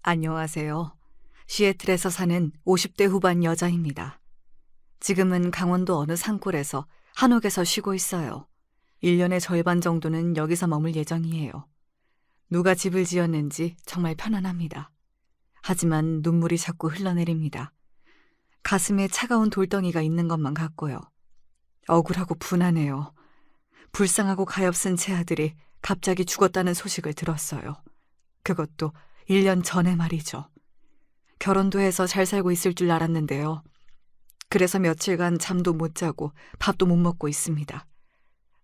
안녕하세요. 시애틀에서 사는 50대 후반 여자입니다. 지금은 강원도 어느 산골에서 한옥에서 쉬고 있어요. 1년의 절반 정도는 여기서 머물 예정이에요. 누가 집을 지었는지 정말 편안합니다. 하지만 눈물이 자꾸 흘러내립니다. 가슴에 차가운 돌덩이가 있는 것만 같고요. 억울하고 분하네요. 불쌍하고 가엾은 제 아들이 갑자기 죽었다는 소식을 들었어요. 그것도 1년 전에 말이죠. 결혼도 해서 잘 살고 있을 줄 알았는데요. 그래서 며칠간 잠도 못 자고 밥도 못 먹고 있습니다.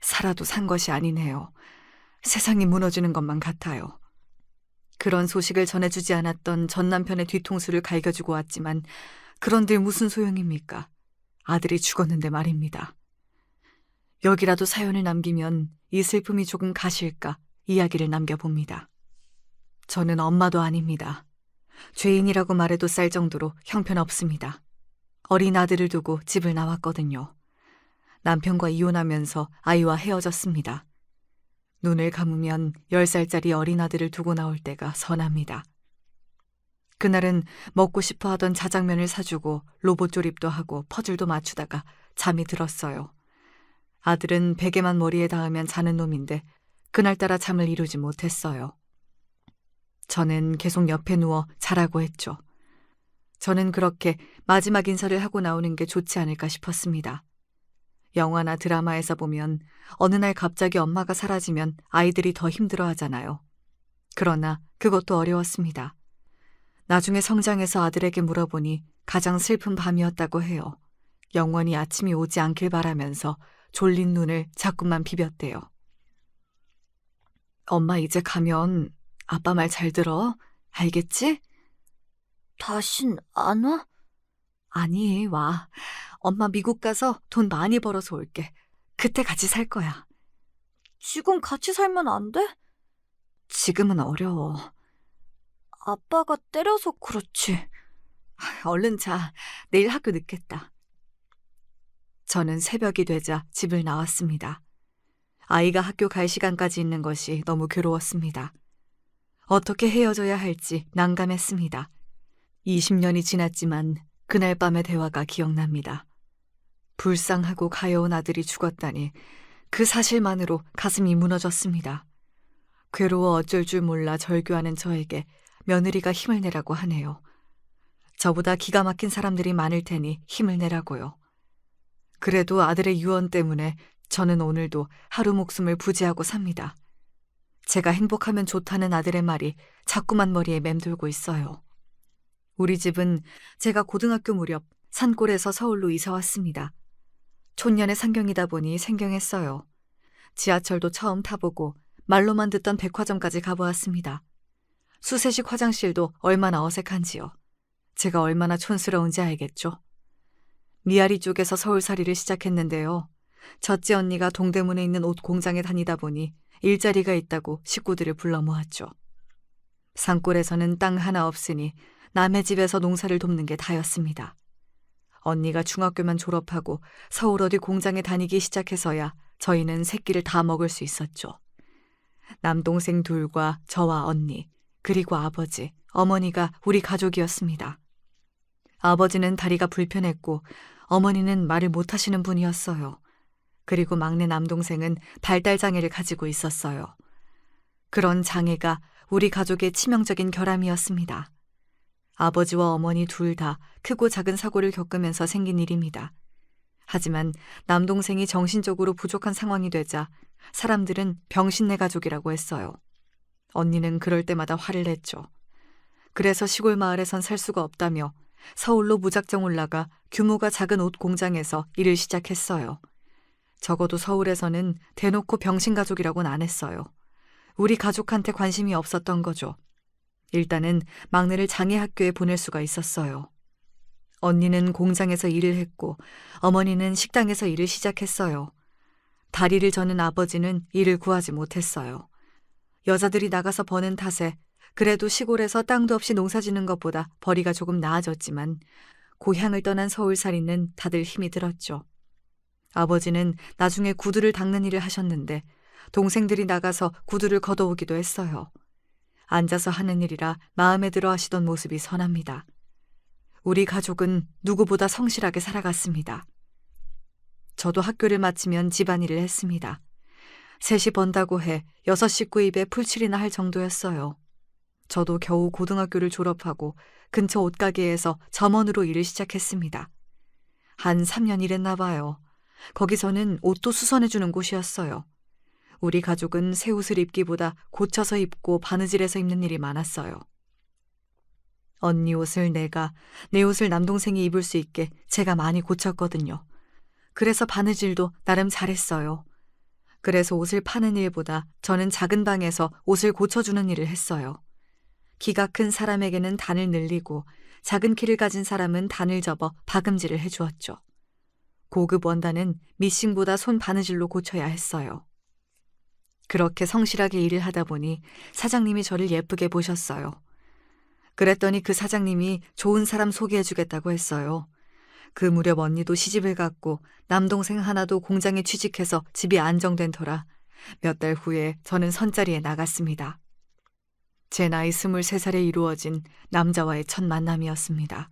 살아도 산 것이 아니네요. 세상이 무너지는 것만 같아요. 그런 소식을 전해주지 않았던 전 남편의 뒤통수를 갈겨주고 왔지만 그런데 무슨 소용입니까? 아들이 죽었는데 말입니다. 여기라도 사연을 남기면 이 슬픔이 조금 가실까 이야기를 남겨봅니다. 저는 엄마도 아닙니다. 죄인이라고 말해도 쌀 정도로 형편없습니다. 어린 아들을 두고 집을 나왔거든요. 남편과 이혼하면서 아이와 헤어졌습니다. 눈을 감으면 10살짜리 어린 아들을 두고 나올 때가 선합니다. 그날은 먹고 싶어 하던 자장면을 사주고 로봇 조립도 하고 퍼즐도 맞추다가 잠이 들었어요. 아들은 베개만 머리에 닿으면 자는 놈인데 그날따라 잠을 이루지 못했어요. 저는 계속 옆에 누워 자라고 했죠. 저는 그렇게 마지막 인사를 하고 나오는 게 좋지 않을까 싶었습니다. 영화나 드라마에서 보면 어느 날 갑자기 엄마가 사라지면 아이들이 더 힘들어하잖아요. 그러나 그것도 어려웠습니다. 나중에 성장해서 아들에게 물어보니 가장 슬픈 밤이었다고 해요. 영원히 아침이 오지 않길 바라면서 졸린 눈을 자꾸만 비볐대요. 엄마 이제 가면 아빠 말 잘 들어. 알겠지? 다신 안 와? 아니, 와. 엄마 미국 가서 돈 많이 벌어서 올게. 그때 같이 살 거야. 지금 같이 살면 안 돼? 지금은 어려워. 아빠가 때려서 그렇지. 얼른 자. 내일 학교 늦겠다. 저는 새벽이 되자 집을 나왔습니다. 아이가 학교 갈 시간까지 있는 것이 너무 괴로웠습니다. 어떻게 헤어져야 할지 난감했습니다. 20년이 지났지만 그날 밤의 대화가 기억납니다. 불쌍하고 가여운 아들이 죽었다니 그 사실만으로 가슴이 무너졌습니다. 괴로워 어쩔 줄 몰라 절규하는 저에게 며느리가 힘을 내라고 하네요. 저보다 기가 막힌 사람들이 많을 테니 힘을 내라고요. 그래도 아들의 유언 때문에 저는 오늘도 하루 목숨을 부지하고 삽니다. 제가 행복하면 좋다는 아들의 말이 자꾸만 머리에 맴돌고 있어요. 우리 집은 제가 고등학교 무렵 산골에서 서울로 이사 왔습니다. 촌년의 상경이다 보니 생경했어요. 지하철도 처음 타보고 말로만 듣던 백화점까지 가보았습니다. 수세식 화장실도 얼마나 어색한지요. 제가 얼마나 촌스러운지 알겠죠. 미아리 쪽에서 서울살이를 시작했는데요. 첫째 언니가 동대문에 있는 옷 공장에 다니다 보니 일자리가 있다고 식구들을 불러 모았죠. 산골에서는 땅 하나 없으니 남의 집에서 농사를 돕는 게 다였습니다. 언니가 중학교만 졸업하고 서울 어디 공장에 다니기 시작해서야 저희는 새끼를 다 먹을 수 있었죠. 남동생 둘과 저와 언니, 그리고 아버지, 어머니가 우리 가족이었습니다. 아버지는 다리가 불편했고 어머니는 말을 못하시는 분이었어요. 그리고 막내 남동생은 발달장애를 가지고 있었어요. 그런 장애가 우리 가족의 치명적인 결함이었습니다. 아버지와 어머니 둘 다 크고 작은 사고를 겪으면서 생긴 일입니다. 하지만 남동생이 정신적으로 부족한 상황이 되자 사람들은 병신네 가족이라고 했어요. 언니는 그럴 때마다 화를 냈죠. 그래서 시골 마을에선 살 수가 없다며 서울로 무작정 올라가 규모가 작은 옷 공장에서 일을 시작했어요. 적어도 서울에서는 대놓고 병신가족이라고는 안 했어요. 우리 가족한테 관심이 없었던 거죠. 일단은 막내를 장애학교에 보낼 수가 있었어요. 언니는 공장에서 일을 했고 어머니는 식당에서 일을 시작했어요. 다리를 저는 아버지는 일을 구하지 못했어요. 여자들이 나가서 버는 탓에 그래도 시골에서 땅도 없이 농사 짓는 것보다 벌이가 조금 나아졌지만 고향을 떠난 서울살이는 다들 힘이 들었죠. 아버지는 나중에 구두를 닦는 일을 하셨는데 동생들이 나가서 구두를 걷어오기도 했어요. 앉아서 하는 일이라 마음에 들어 하시던 모습이 선합니다. 우리 가족은 누구보다 성실하게 살아갔습니다. 저도 학교를 마치면 집안일을 했습니다. 셋이 번다고 해 6식구 입에 풀칠이나 할 정도였어요. 저도 겨우 고등학교를 졸업하고 근처 옷가게에서 점원으로 일을 시작했습니다. 한 3년 일했나 봐요. 거기서는 옷도 수선해주는 곳이었어요. 우리 가족은 새 옷을 입기보다 고쳐서 입고 바느질해서 입는 일이 많았어요. 언니 옷을 내가, 내 옷을 남동생이 입을 수 있게 제가 많이 고쳤거든요. 그래서 바느질도 나름 잘했어요. 그래서 옷을 파는 일보다 저는 작은 방에서 옷을 고쳐주는 일을 했어요. 키가 큰 사람에게는 단을 늘리고 작은 키를 가진 사람은 단을 접어 박음질을 해주었죠. 고급 원단은 미싱보다 손 바느질로 고쳐야 했어요. 그렇게 성실하게 일을 하다 보니 사장님이 저를 예쁘게 보셨어요. 그랬더니 그 사장님이 좋은 사람 소개해주겠다고 했어요. 그 무렵 언니도 시집을 갔고 남동생 하나도 공장에 취직해서 집이 안정된 터라 몇 달 후에 저는 선자리에 나갔습니다. 제 나이 23살에 이루어진 남자와의 첫 만남이었습니다.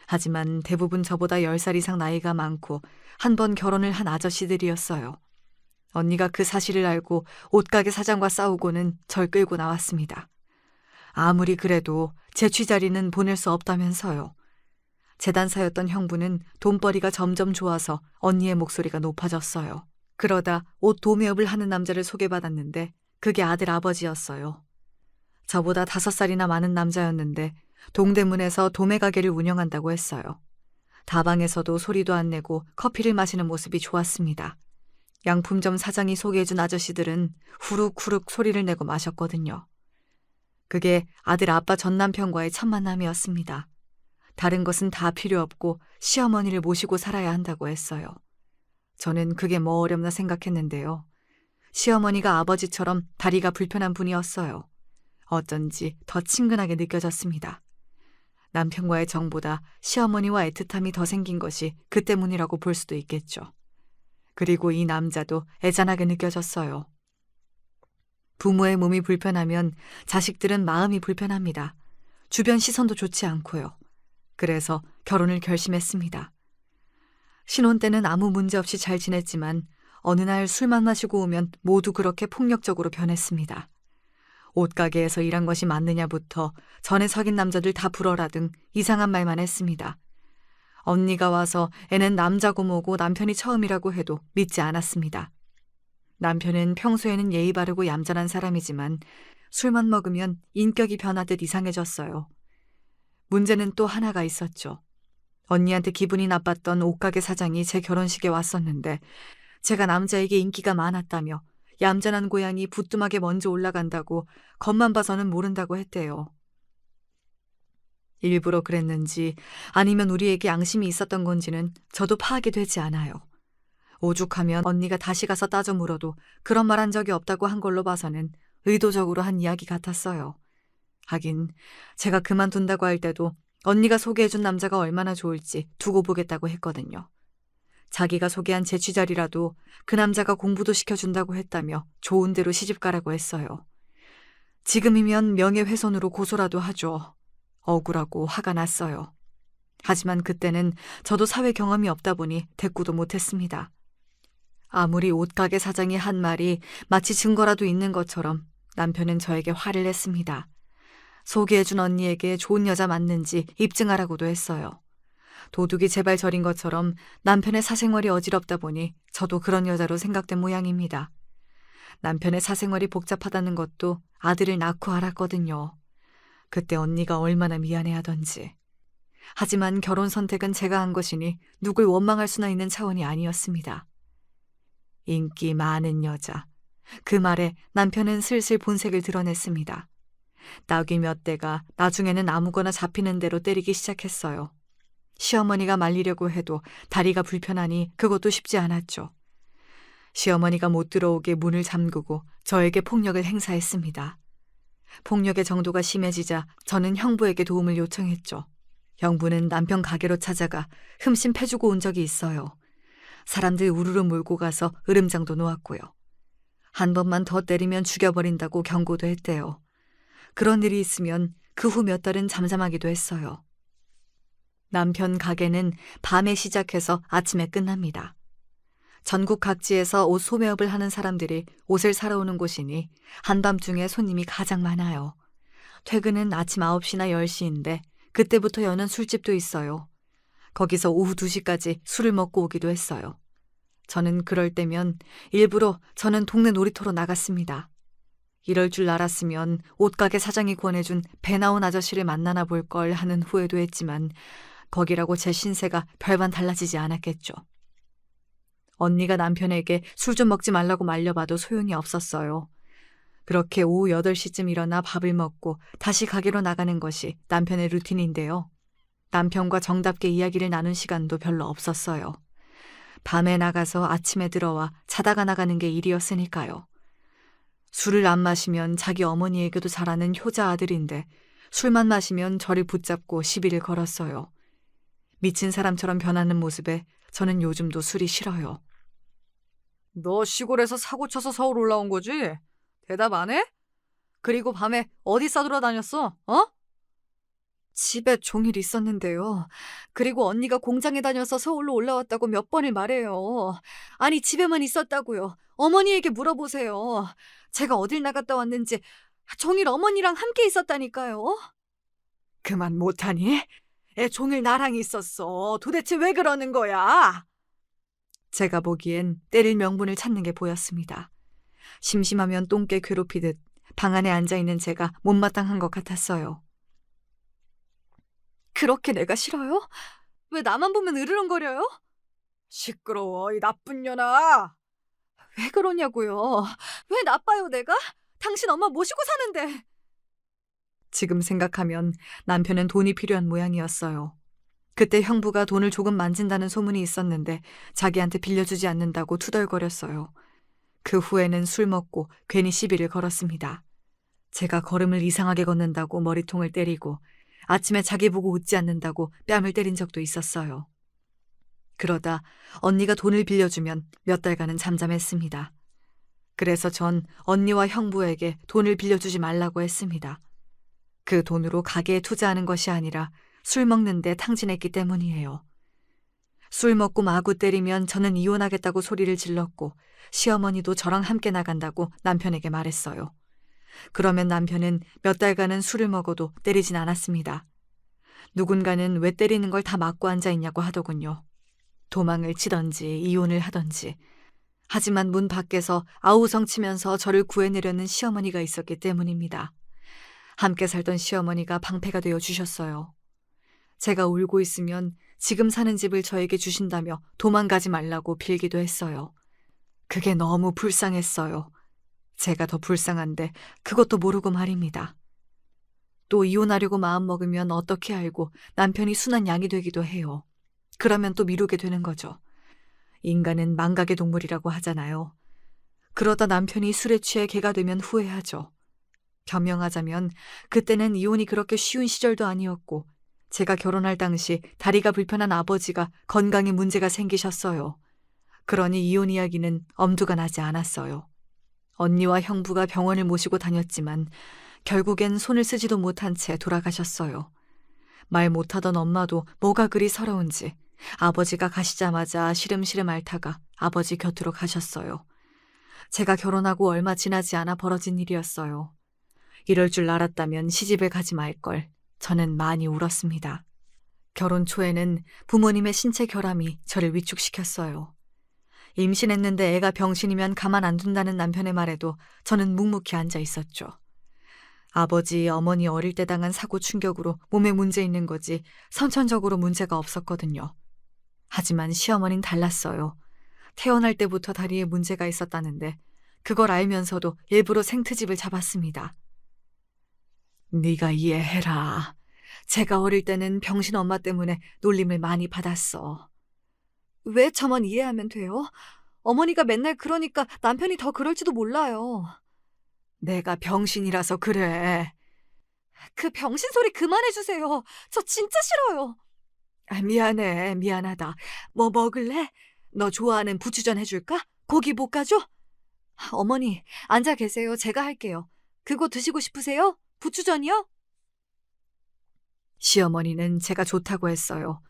하지만 대부분 저보다 10살 이상 나이가 많고 한 번 결혼을 한 아저씨들이었어요. 언니가 그 사실을 알고 옷가게 사장과 싸우고는 절 끌고 나왔습니다. 아무리 그래도 제 취자리는 보낼 수 없다면서요. 재단사였던 형부는 돈벌이가 점점 좋아서 언니의 목소리가 높아졌어요. 그러다 옷 도매업을 하는 남자를 소개받았는데 그게 아들 아버지였어요. 저보다 5살이나 많은 남자였는데 동대문에서 도매 가게를 운영한다고 했어요. 다방에서도 소리도 안 내고 커피를 마시는 모습이 좋았습니다. 양품점 사장이 소개해준 아저씨들은 후룩후룩 소리를 내고 마셨거든요. 그게 아들 아빠 전 남편과의 첫 만남이었습니다. 다른 것은 다 필요 없고 시어머니를 모시고 살아야 한다고 했어요. 저는 그게 뭐 어렵나 생각했는데요. 시어머니가 아버지처럼 다리가 불편한 분이었어요. 어쩐지 더 친근하게 느껴졌습니다. 남편과의 정보다 시어머니와 애틋함이 더 생긴 것이 그 때문이라고 볼 수도 있겠죠. 그리고 이 남자도 애잔하게 느껴졌어요. 부모의 몸이 불편하면 자식들은 마음이 불편합니다. 주변 시선도 좋지 않고요. 그래서 결혼을 결심했습니다. 신혼 때는 아무 문제 없이 잘 지냈지만 어느 날 술만 마시고 오면 모두 그렇게 폭력적으로 변했습니다. 옷가게에서 일한 것이 맞느냐부터 전에 사귄 남자들 다 불어라 등 이상한 말만 했습니다. 언니가 와서 애는 남자고 뭐고 남편이 처음이라고 해도 믿지 않았습니다. 남편은 평소에는 예의 바르고 얌전한 사람이지만 술만 먹으면 인격이 변하듯 이상해졌어요. 문제는 또 하나가 있었죠. 언니한테 기분이 나빴던 옷가게 사장이 제 결혼식에 왔었는데 제가 남자에게 인기가 많았다며 얌전한 고양이 부뚜막에 먼저 올라간다고 겉만 봐서는 모른다고 했대요. 일부러 그랬는지 아니면 우리에게 양심이 있었던 건지는 저도 파악이 되지 않아요. 오죽하면 언니가 다시 가서 따져 물어도 그런 말 한 적이 없다고 한 걸로 봐서는 의도적으로 한 이야기 같았어요. 하긴 제가 그만둔다고 할 때도 언니가 소개해준 남자가 얼마나 좋을지 두고 보겠다고 했거든요. 자기가 소개한 제 취자리라도 그 남자가 공부도 시켜준다고 했다며 좋은 데로 시집가라고 했어요. 지금이면 명예훼손으로 고소라도 하죠. 억울하고 화가 났어요. 하지만 그때는 저도 사회 경험이 없다 보니 대꾸도 못했습니다. 아무리 옷가게 사장이 한 말이 마치 증거라도 있는 것처럼 남편은 저에게 화를 냈습니다. 소개해준 언니에게 좋은 여자 맞는지 입증하라고도 했어요. 도둑이 제발 저린 것처럼 남편의 사생활이 어지럽다 보니 저도 그런 여자로 생각된 모양입니다. 남편의 사생활이 복잡하다는 것도 아들을 낳고 알았거든요. 그때 언니가 얼마나 미안해하던지. 하지만 결혼 선택은 제가 한 것이니 누굴 원망할 수나 있는 차원이 아니었습니다. 인기 많은 여자. 그 말에 남편은 슬슬 본색을 드러냈습니다. 낙이 몇 대가 나중에는 아무거나 잡히는 대로 때리기 시작했어요. 시어머니가 말리려고 해도 다리가 불편하니 그것도 쉽지 않았죠. 시어머니가 못 들어오게 문을 잠그고 저에게 폭력을 행사했습니다. 폭력의 정도가 심해지자 저는 형부에게 도움을 요청했죠. 형부는 남편 가게로 찾아가 흠씬 패주고 온 적이 있어요. 사람들 우르르 몰고 가서 으름장도 놓았고요. 한 번만 더 때리면 죽여버린다고 경고도 했대요. 그런 일이 있으면 그 후 몇 달은 잠잠하기도 했어요. 남편 가게는 밤에 시작해서 아침에 끝납니다. 전국 각지에서 옷 소매업을 하는 사람들이 옷을 사러 오는 곳이니 한밤중에 손님이 가장 많아요. 퇴근은 아침 9시나 10시인데 그때부터 여는 술집도 있어요. 거기서 오후 2시까지 술을 먹고 오기도 했어요. 저는 그럴 때면 일부러 저는 동네 놀이터로 나갔습니다. 이럴 줄 알았으면 옷가게 사장이 권해준 배 나온 아저씨를 만나나 볼 걸 하는 후회도 했지만 거기라고 제 신세가 별반 달라지지 않았겠죠. 언니가 남편에게 술 좀 먹지 말라고 말려봐도 소용이 없었어요. 그렇게 오후 8시쯤 일어나 밥을 먹고 다시 가게로 나가는 것이 남편의 루틴인데요. 남편과 정답게 이야기를 나눈 시간도 별로 없었어요. 밤에 나가서 아침에 들어와 자다가 나가는 게 일이었으니까요. 술을 안 마시면 자기 어머니에게도 잘하는 효자 아들인데 술만 마시면 저를 붙잡고 시비를 걸었어요. 미친 사람처럼 변하는 모습에 저는 요즘도 술이 싫어요. 너 시골에서 사고 쳐서 서울 올라온 거지? 대답 안 해? 그리고 밤에 어디 싸돌아다녔어? 어? 집에 종일 있었는데요. 그리고 언니가 공장에 다녀서 서울로 올라왔다고 몇 번을 말해요. 아니 집에만 있었다고요. 어머니에게 물어보세요. 제가 어딜 나갔다 왔는지 종일 어머니랑 함께 있었다니까요. 그만 못하니? 애 종일 나랑 있었어. 도대체 왜 그러는 거야? 제가 보기엔 때릴 명분을 찾는 게 보였습니다. 심심하면 똥개 괴롭히듯 방 안에 앉아있는 제가 못마땅한 것 같았어요. 그렇게 내가 싫어요? 왜 나만 보면 으르렁거려요? 시끄러워, 이 나쁜 년아. 왜 그러냐고요. 왜 나빠요, 내가? 당신 엄마 모시고 사는데. 지금 생각하면 남편은 돈이 필요한 모양이었어요. 그때 형부가 돈을 조금 만진다는 소문이 있었는데 자기한테 빌려주지 않는다고 투덜거렸어요. 그 후에는 술 먹고 괜히 시비를 걸었습니다. 제가 걸음을 이상하게 걷는다고 머리통을 때리고 아침에 자기 보고 웃지 않는다고 뺨을 때린 적도 있었어요. 그러다 언니가 돈을 빌려주면 몇 달간은 잠잠했습니다. 그래서 전 언니와 형부에게 돈을 빌려주지 말라고 했습니다. 그 돈으로 가게에 투자하는 것이 아니라 술 먹는데 탕진했기 때문이에요. 술 먹고 마구 때리면 저는 이혼하겠다고 소리를 질렀고 시어머니도 저랑 함께 나간다고 남편에게 말했어요. 그러면 남편은 몇 달간은 술을 먹어도 때리진 않았습니다. 누군가는 왜 때리는 걸 다 막고 앉아있냐고 하더군요. 도망을 치던지 이혼을 하던지. 하지만 문 밖에서 아우성 치면서 저를 구해내려는 시어머니가 있었기 때문입니다. 함께 살던 시어머니가 방패가 되어 주셨어요. 제가 울고 있으면 지금 사는 집을 저에게 주신다며 도망가지 말라고 빌기도 했어요. 그게 너무 불쌍했어요. 제가 더 불쌍한데 그것도 모르고 말입니다. 또 이혼하려고 마음먹으면 어떻게 알고 남편이 순한 양이 되기도 해요. 그러면 또 미루게 되는 거죠. 인간은 망각의 동물이라고 하잖아요. 그러다 남편이 술에 취해 개가 되면 후회하죠. 변명하자면 그때는 이혼이 그렇게 쉬운 시절도 아니었고 제가 결혼할 당시 다리가 불편한 아버지가 건강에 문제가 생기셨어요. 그러니 이혼 이야기는 엄두가 나지 않았어요. 언니와 형부가 병원을 모시고 다녔지만 결국엔 손을 쓰지도 못한 채 돌아가셨어요. 말 못하던 엄마도 뭐가 그리 서러운지 아버지가 가시자마자 시름시름 앓다가 아버지 곁으로 가셨어요. 제가 결혼하고 얼마 지나지 않아 벌어진 일이었어요. 이럴 줄 알았다면 시집을 가지 말걸. 저는 많이 울었습니다. 결혼 초에는 부모님의 신체 결함이 저를 위축시켰어요. 임신했는데 애가 병신이면 가만 안 둔다는 남편의 말에도 저는 묵묵히 앉아 있었죠. 아버지, 어머니 어릴 때 당한 사고 충격으로 몸에 문제 있는 거지 선천적으로 문제가 없었거든요. 하지만 시어머니는 달랐어요. 태어날 때부터 다리에 문제가 있었다는데 그걸 알면서도 일부러 생트집을 잡았습니다. 네가 이해해라. 제가 어릴 때는 병신 엄마 때문에 놀림을 많이 받았어. 왜 저만 이해하면 돼요? 어머니가 맨날 그러니까 남편이 더 그럴지도 몰라요. 내가 병신이라서 그래. 그 병신 소리 그만해주세요. 저 진짜 싫어요. 미안해, 미안하다. 뭐 먹을래? 너 좋아하는 부추전 해줄까? 고기 볶아줘? 어머니, 앉아 계세요. 제가 할게요. 그거 드시고 싶으세요? 부추전이요? 시어머니는 제가 좋다고 했어요.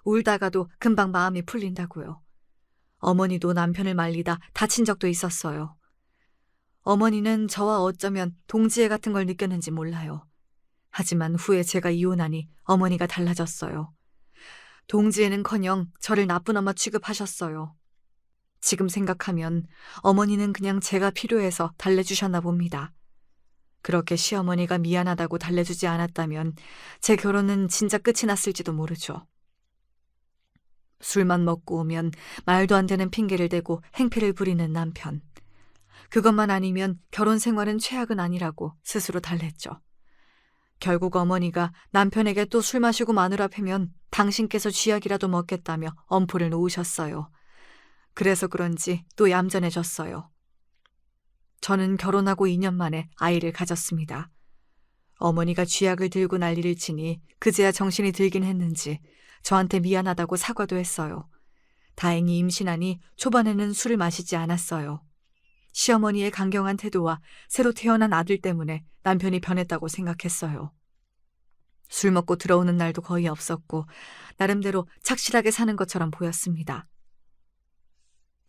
울다가도 금방 마음이 풀린다고요. 어머니도 남편을 말리다 다친 적도 있었어요. 어머니는 저와 어쩌면 동지애 같은 걸 느꼈는지 몰라요. 하지만 후에 제가 이혼하니 어머니가 달라졌어요. 동지애는커녕 저를 나쁜 엄마 취급하셨어요. 지금 생각하면 어머니는 그냥 제가 필요해서 달래주셨나 봅니다. 그렇게 시어머니가 미안하다고 달래주지 않았다면 제 결혼은 진짜 끝이 났을지도 모르죠. 술만 먹고 오면 말도 안 되는 핑계를 대고 행패를 부리는 남편. 그것만 아니면 결혼 생활은 최악은 아니라고 스스로 달랬죠. 결국 어머니가 남편에게 또 술 마시고 마누라 패면 당신께서 쥐약이라도 먹겠다며 엄포를 놓으셨어요. 그래서 그런지 또 얌전해졌어요. 저는 결혼하고 2년 만에 아이를 가졌습니다. 어머니가 쥐약을 들고 난리를 치니 그제야 정신이 들긴 했는지 저한테 미안하다고 사과도 했어요. 다행히 임신하니 초반에는 술을 마시지 않았어요. 시어머니의 강경한 태도와 새로 태어난 아들 때문에 남편이 변했다고 생각했어요. 술 먹고 들어오는 날도 거의 없었고 나름대로 착실하게 사는 것처럼 보였습니다.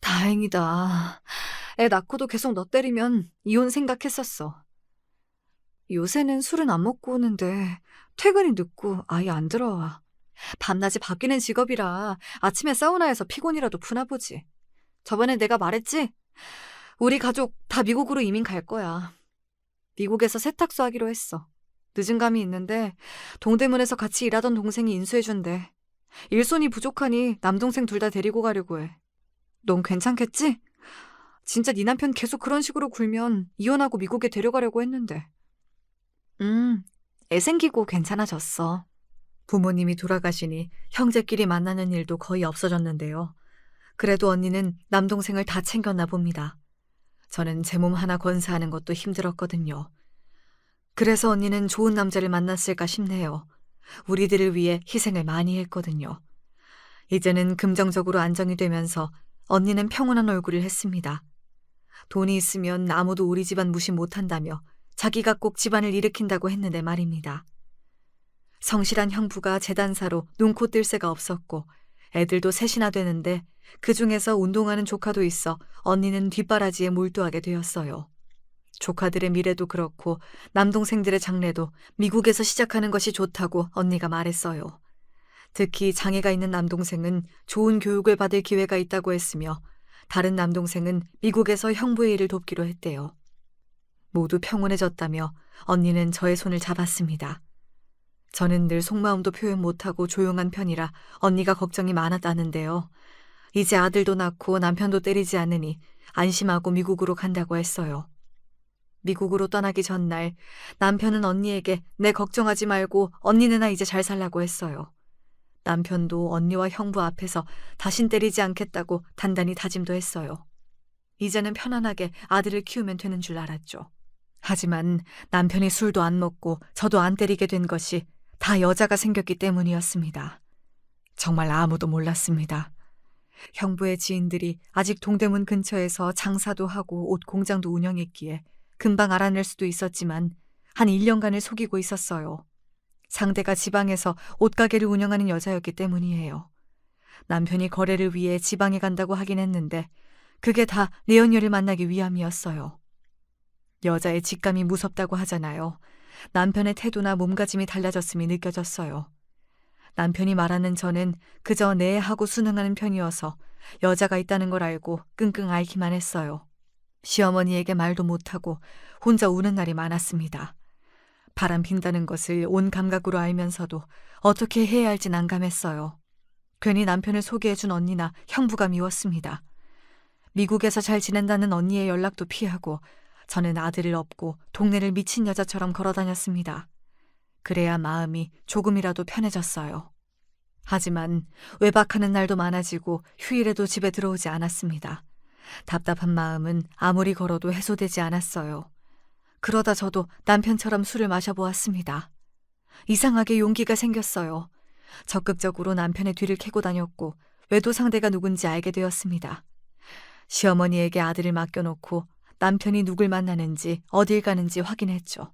다행이다. 애 낳고도 계속 너 때리면 이혼 생각했었어. 요새는 술은 안 먹고 오는데 퇴근이 늦고 아예 안 들어와. 밤낮이 바뀌는 직업이라 아침에 사우나에서 피곤이라도 푸나 보지. 저번에 내가 말했지? 우리 가족 다 미국으로 이민 갈 거야. 미국에서 세탁소 하기로 했어. 늦은 감이 있는데 동대문에서 같이 일하던 동생이 인수해준대. 일손이 부족하니 남동생 둘 다 데리고 가려고 해. 넌 괜찮겠지? 진짜 네 남편 계속 그런 식으로 굴면 이혼하고 미국에 데려가려고 했는데. 애 생기고 괜찮아졌어. 부모님이 돌아가시니 형제끼리 만나는 일도 거의 없어졌는데요. 그래도 언니는 남동생을 다 챙겼나 봅니다. 저는 제 몸 하나 건사하는 것도 힘들었거든요. 그래서 언니는 좋은 남자를 만났을까 싶네요. 우리들을 위해 희생을 많이 했거든요. 이제는 금정적으로 안정이 되면서 언니는 평온한 얼굴을 했습니다. 돈이 있으면 아무도 우리 집안 무시 못한다며 자기가 꼭 집안을 일으킨다고 했는데 말입니다. 성실한 형부가 재단사로 눈코 뜰 새가 없었고 애들도 셋이나 되는데 그중에서 운동하는 조카도 있어 언니는 뒷바라지에 몰두하게 되었어요. 조카들의 미래도 그렇고 남동생들의 장래도 미국에서 시작하는 것이 좋다고 언니가 말했어요. 특히 장애가 있는 남동생은 좋은 교육을 받을 기회가 있다고 했으며 다른 남동생은 미국에서 형부의 일을 돕기로 했대요. 모두 평온해졌다며 언니는 저의 손을 잡았습니다. 저는 늘 속마음도 표현 못하고 조용한 편이라 언니가 걱정이 많았다는데요. 이제 아들도 낳고 남편도 때리지 않으니 안심하고 미국으로 간다고 했어요. 미국으로 떠나기 전날 남편은 언니에게 내 걱정하지 말고 언니네나 이제 잘 살라고 했어요. 남편도 언니와 형부 앞에서 다신 때리지 않겠다고 단단히 다짐도 했어요. 이제는 편안하게 아들을 키우면 되는 줄 알았죠. 하지만 남편이 술도 안 먹고 저도 안 때리게 된 것이 다 여자가 생겼기 때문이었습니다. 정말 아무도 몰랐습니다. 형부의 지인들이 아직 동대문 근처에서 장사도 하고 옷 공장도 운영했기에 금방 알아낼 수도 있었지만 한 1년간을 속이고 있었어요. 상대가 지방에서 옷가게를 운영하는 여자였기 때문이에요. 남편이 거래를 위해 지방에 간다고 하긴 했는데 그게 다 내연녀를 만나기 위함이었어요. 여자의 직감이 무섭다고 하잖아요. 남편의 태도나 몸가짐이 달라졌음이 느껴졌어요. 남편이 말하는 저는 그저 네 하고 순응하는 편이어서 여자가 있다는 걸 알고 끙끙 앓기만 했어요. 시어머니에게 말도 못하고 혼자 우는 날이 많았습니다. 바람 핀다는 것을 온 감각으로 알면서도 어떻게 해야 할지 난감했어요. 괜히 남편을 소개해준 언니나 형부가 미웠습니다. 미국에서 잘 지낸다는 언니의 연락도 피하고 저는 아들을 업고 동네를 미친 여자처럼 걸어다녔습니다. 그래야 마음이 조금이라도 편해졌어요. 하지만 외박하는 날도 많아지고 휴일에도 집에 들어오지 않았습니다. 답답한 마음은 아무리 걸어도 해소되지 않았어요. 그러다 저도 남편처럼 술을 마셔보았습니다. 이상하게 용기가 생겼어요. 적극적으로 남편의 뒤를 캐고 다녔고 외도 상대가 누군지 알게 되었습니다. 시어머니에게 아들을 맡겨놓고 남편이 누굴 만나는지 어딜 가는지 확인했죠.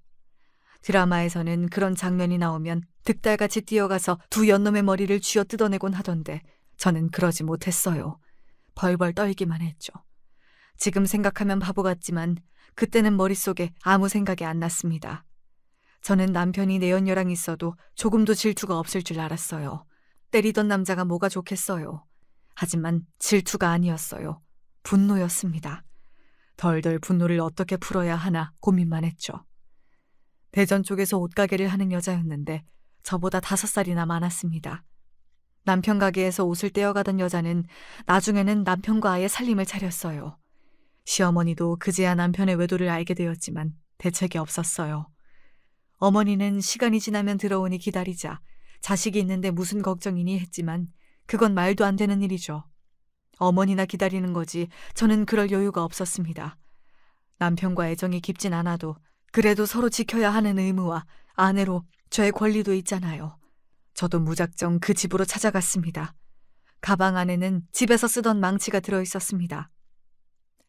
드라마에서는 그런 장면이 나오면 득달같이 뛰어가서 두 연놈의 머리를 쥐어 뜯어내곤 하던데 저는 그러지 못했어요. 벌벌 떨기만 했죠. 지금 생각하면 바보 같지만 그때는 머릿속에 아무 생각이 안 났습니다. 저는 남편이 내연녀랑 있어도 조금도 질투가 없을 줄 알았어요. 때리던 남자가 뭐가 좋겠어요. 하지만 질투가 아니었어요. 분노였습니다. 덜덜 분노를 어떻게 풀어야 하나 고민만 했죠. 대전 쪽에서 옷가게를 하는 여자였는데 저보다 5살이나 많았습니다. 남편 가게에서 옷을 떼어가던 여자는 나중에는 남편과 아예 살림을 차렸어요. 시어머니도 그제야 남편의 외도를 알게 되었지만 대책이 없었어요. 어머니는 시간이 지나면 들어오니 기다리자, 자식이 있는데 무슨 걱정이니 했지만 그건 말도 안 되는 일이죠. 어머니나 기다리는 거지 저는 그럴 여유가 없었습니다. 남편과 애정이 깊진 않아도 그래도 서로 지켜야 하는 의무와 아내로 저의 권리도 있잖아요. 저도 무작정 그 집으로 찾아갔습니다. 가방 안에는 집에서 쓰던 망치가 들어있었습니다.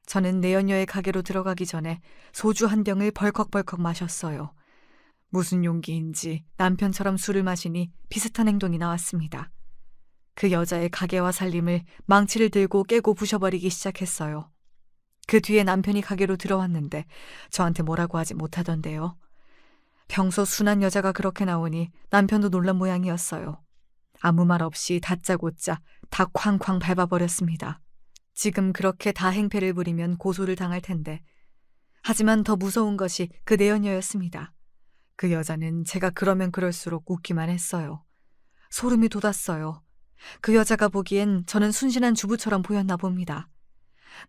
저는 내연녀의 가게로 들어가기 전에 소주 한 병을 벌컥벌컥 마셨어요. 무슨 용기인지 남편처럼 술을 마시니 비슷한 행동이 나왔습니다. 그 여자의 가게와 살림을 망치를 들고 깨고 부셔버리기 시작했어요. 그 뒤에 남편이 가게로 들어왔는데 저한테 뭐라고 하지 못하던데요. 평소 순한 여자가 그렇게 나오니 남편도 놀란 모양이었어요. 아무 말 없이 다짜고짜 다 쾅쾅 밟아버렸습니다. 지금 그렇게 다 행패를 부리면 고소를 당할 텐데. 하지만 더 무서운 것이 그 내연녀였습니다. 그 여자는 제가 그러면 그럴수록 웃기만 했어요. 소름이 돋았어요. 그 여자가 보기엔 저는 순진한 주부처럼 보였나 봅니다.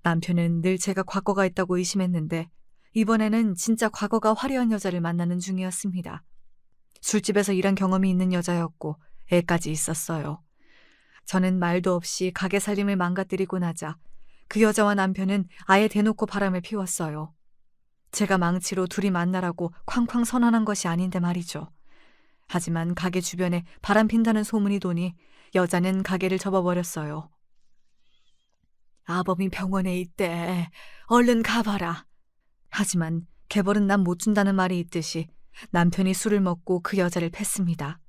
남편은 늘 제가 과거가 있다고 의심했는데 이번에는 진짜 과거가 화려한 여자를 만나는 중이었습니다. 술집에서 일한 경험이 있는 여자였고 애까지 있었어요. 저는 말도 없이 가게 살림을 망가뜨리고 나자 그 여자와 남편은 아예 대놓고 바람을 피웠어요. 제가 망치로 둘이 만나라고 쾅쾅 선언한 것이 아닌데 말이죠. 하지만 가게 주변에 바람 핀다는 소문이 도니 여자는 가게를 접어버렸어요. 아범이 병원에 있대. 얼른 가봐라. 하지만 개벌은 남 못 준다는 말이 있듯이 남편이 술을 먹고 그 여자를 팼습니다.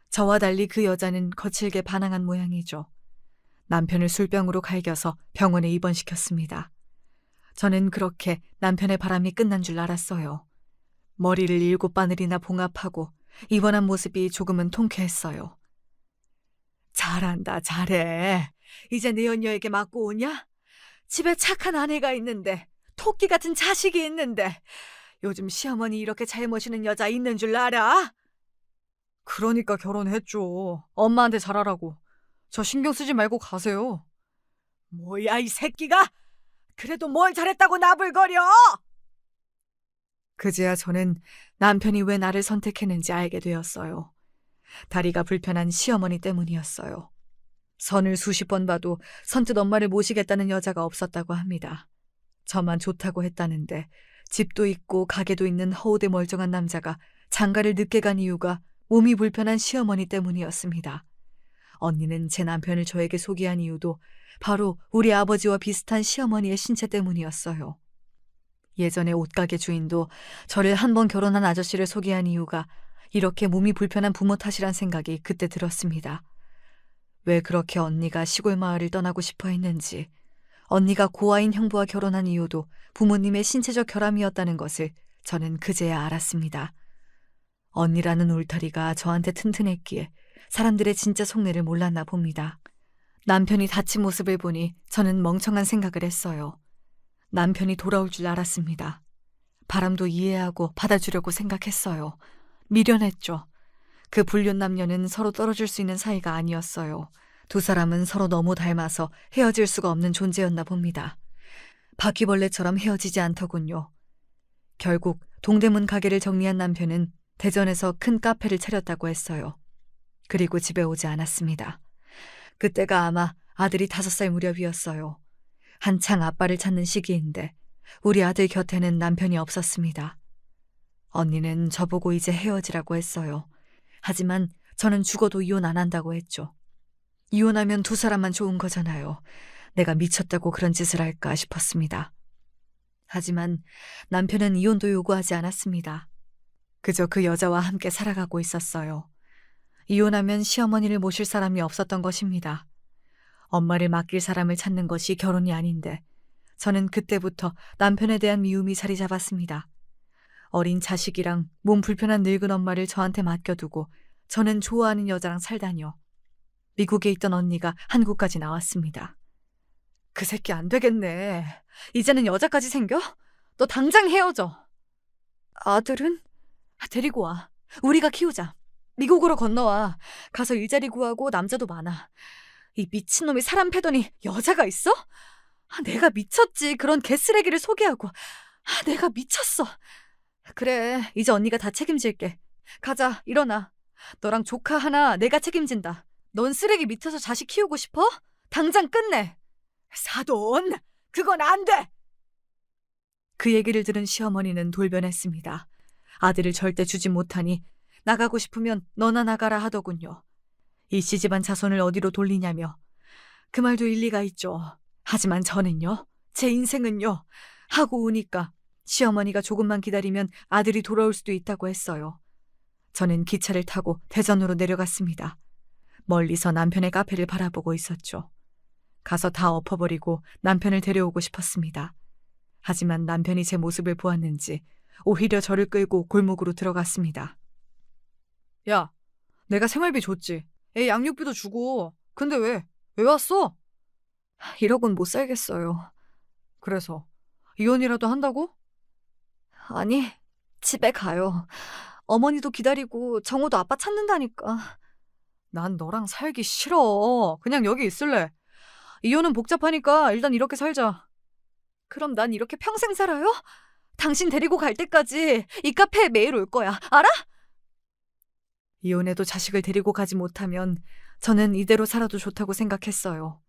저와 달리 그 여자는 거칠게 반항한 모양이죠. 남편을 술병으로 갈겨서 병원에 입원시켰습니다. 저는 그렇게 남편의 바람이 끝난 줄 알았어요. 머리를 7바늘이나 봉합하고 입원한 모습이 조금은 통쾌했어요. 잘한다, 잘해. 이제 내 연녀에게 맞고 오냐? 집에 착한 아내가 있는데, 토끼 같은 자식이 있는데, 요즘 시어머니 이렇게 잘 모시는 여자 있는 줄 알아? 그러니까 결혼했죠. 엄마한테 잘하라고. 저 신경 쓰지 말고 가세요. 뭐야, 이 새끼가? 그래도 뭘 잘했다고 나불거려? 그제야 저는 남편이 왜 나를 선택했는지 알게 되었어요. 다리가 불편한 시어머니 때문이었어요. 선을 수십 번 봐도 선뜻 엄마를 모시겠다는 여자가 없었다고 합니다. 저만 좋다고 했다는데 집도 있고 가게도 있는 허우대 멀쩡한 남자가 장가를 늦게 간 이유가 몸이 불편한 시어머니 때문이었습니다. 언니는 제 남편을 저에게 소개한 이유도 바로 우리 아버지와 비슷한 시어머니의 신체 때문이었어요. 예전에 옷가게 주인도 저를 한 번 결혼한 아저씨를 소개한 이유가 이렇게 몸이 불편한 부모 탓이란 생각이 그때 들었습니다. 왜 그렇게 언니가 시골 마을을 떠나고 싶어 했는지, 언니가 고아인 형부와 결혼한 이유도 부모님의 신체적 결함이었다는 것을 저는 그제야 알았습니다. 언니라는 울타리가 저한테 튼튼했기에 사람들의 진짜 속내를 몰랐나 봅니다. 남편이 다친 모습을 보니 저는 멍청한 생각을 했어요. 남편이 돌아올 줄 알았습니다. 바람도 이해하고 받아주려고 생각했어요. 미련했죠. 그 불륜 남녀는 서로 떨어질 수 있는 사이가 아니었어요. 두 사람은 서로 너무 닮아서 헤어질 수가 없는 존재였나 봅니다. 바퀴벌레처럼 헤어지지 않더군요. 결국 동대문 가게를 정리한 남편은 대전에서 큰 카페를 차렸다고 했어요. 그리고 집에 오지 않았습니다. 그때가 아마 아들이 5살 무렵이었어요. 한창 아빠를 찾는 시기인데 우리 아들 곁에는 남편이 없었습니다. 언니는 저보고 이제 헤어지라고 했어요. 하지만 저는 죽어도 이혼 안 한다고 했죠. 이혼하면 두 사람만 좋은 거잖아요. 내가 미쳤다고 그런 짓을 할까 싶었습니다. 하지만 남편은 이혼도 요구하지 않았습니다. 그저 그 여자와 함께 살아가고 있었어요. 이혼하면 시어머니를 모실 사람이 없었던 것입니다. 엄마를 맡길 사람을 찾는 것이 결혼이 아닌데 저는 그때부터 남편에 대한 미움이 자리 잡았습니다. 어린 자식이랑 몸 불편한 늙은 엄마를 저한테 맡겨두고 저는 좋아하는 여자랑 살다니요. 미국에 있던 언니가 한국까지 나왔습니다. 그 새끼 안 되겠네. 이제는 여자까지 생겨? 너 당장 헤어져. 아들은? 데리고 와. 우리가 키우자. 미국으로 건너와. 가서 일자리 구하고 남자도 많아. 이 미친놈이 사람 패더니 여자가 있어? 내가 미쳤지. 그런 개쓰레기를 소개하고. 내가 미쳤어. 그래, 이제 언니가 다 책임질게. 가자, 일어나. 너랑 조카 하나 내가 책임진다. 넌 쓰레기 밑에서 자식 키우고 싶어? 당장 끝내. 사돈, 그건 안 돼! 그 얘기를 들은 시어머니는 돌변했습니다. 아들을 절대 주지 못하니 나가고 싶으면 너나 나가라 하더군요. 이씨 집안 자손을 어디로 돌리냐며. 그 말도 일리가 있죠. 하지만 저는요, 제 인생은요, 하고 우니까 시어머니가 조금만 기다리면 아들이 돌아올 수도 있다고 했어요. 저는 기차를 타고 대전으로 내려갔습니다. 멀리서 남편의 카페를 바라보고 있었죠. 가서 다 엎어버리고 남편을 데려오고 싶었습니다. 하지만 남편이 제 모습을 보았는지 오히려 저를 끌고 골목으로 들어갔습니다. 야, 내가 생활비 줬지. 애 양육비도 주고. 근데 왜? 왜 왔어? 이러곤 못 살겠어요. 그래서 이혼이라도 한다고? 아니, 집에 가요. 어머니도 기다리고 정우도 아빠 찾는다니까. 난 너랑 살기 싫어. 그냥 여기 있을래. 이혼은 복잡하니까 일단 이렇게 살자. 그럼 난 이렇게 평생 살아요? 당신 데리고 갈 때까지 이 카페에 매일 올 거야. 알아? 이혼해도 자식을 데리고 가지 못하면 저는 이대로 살아도 좋다고 생각했어요.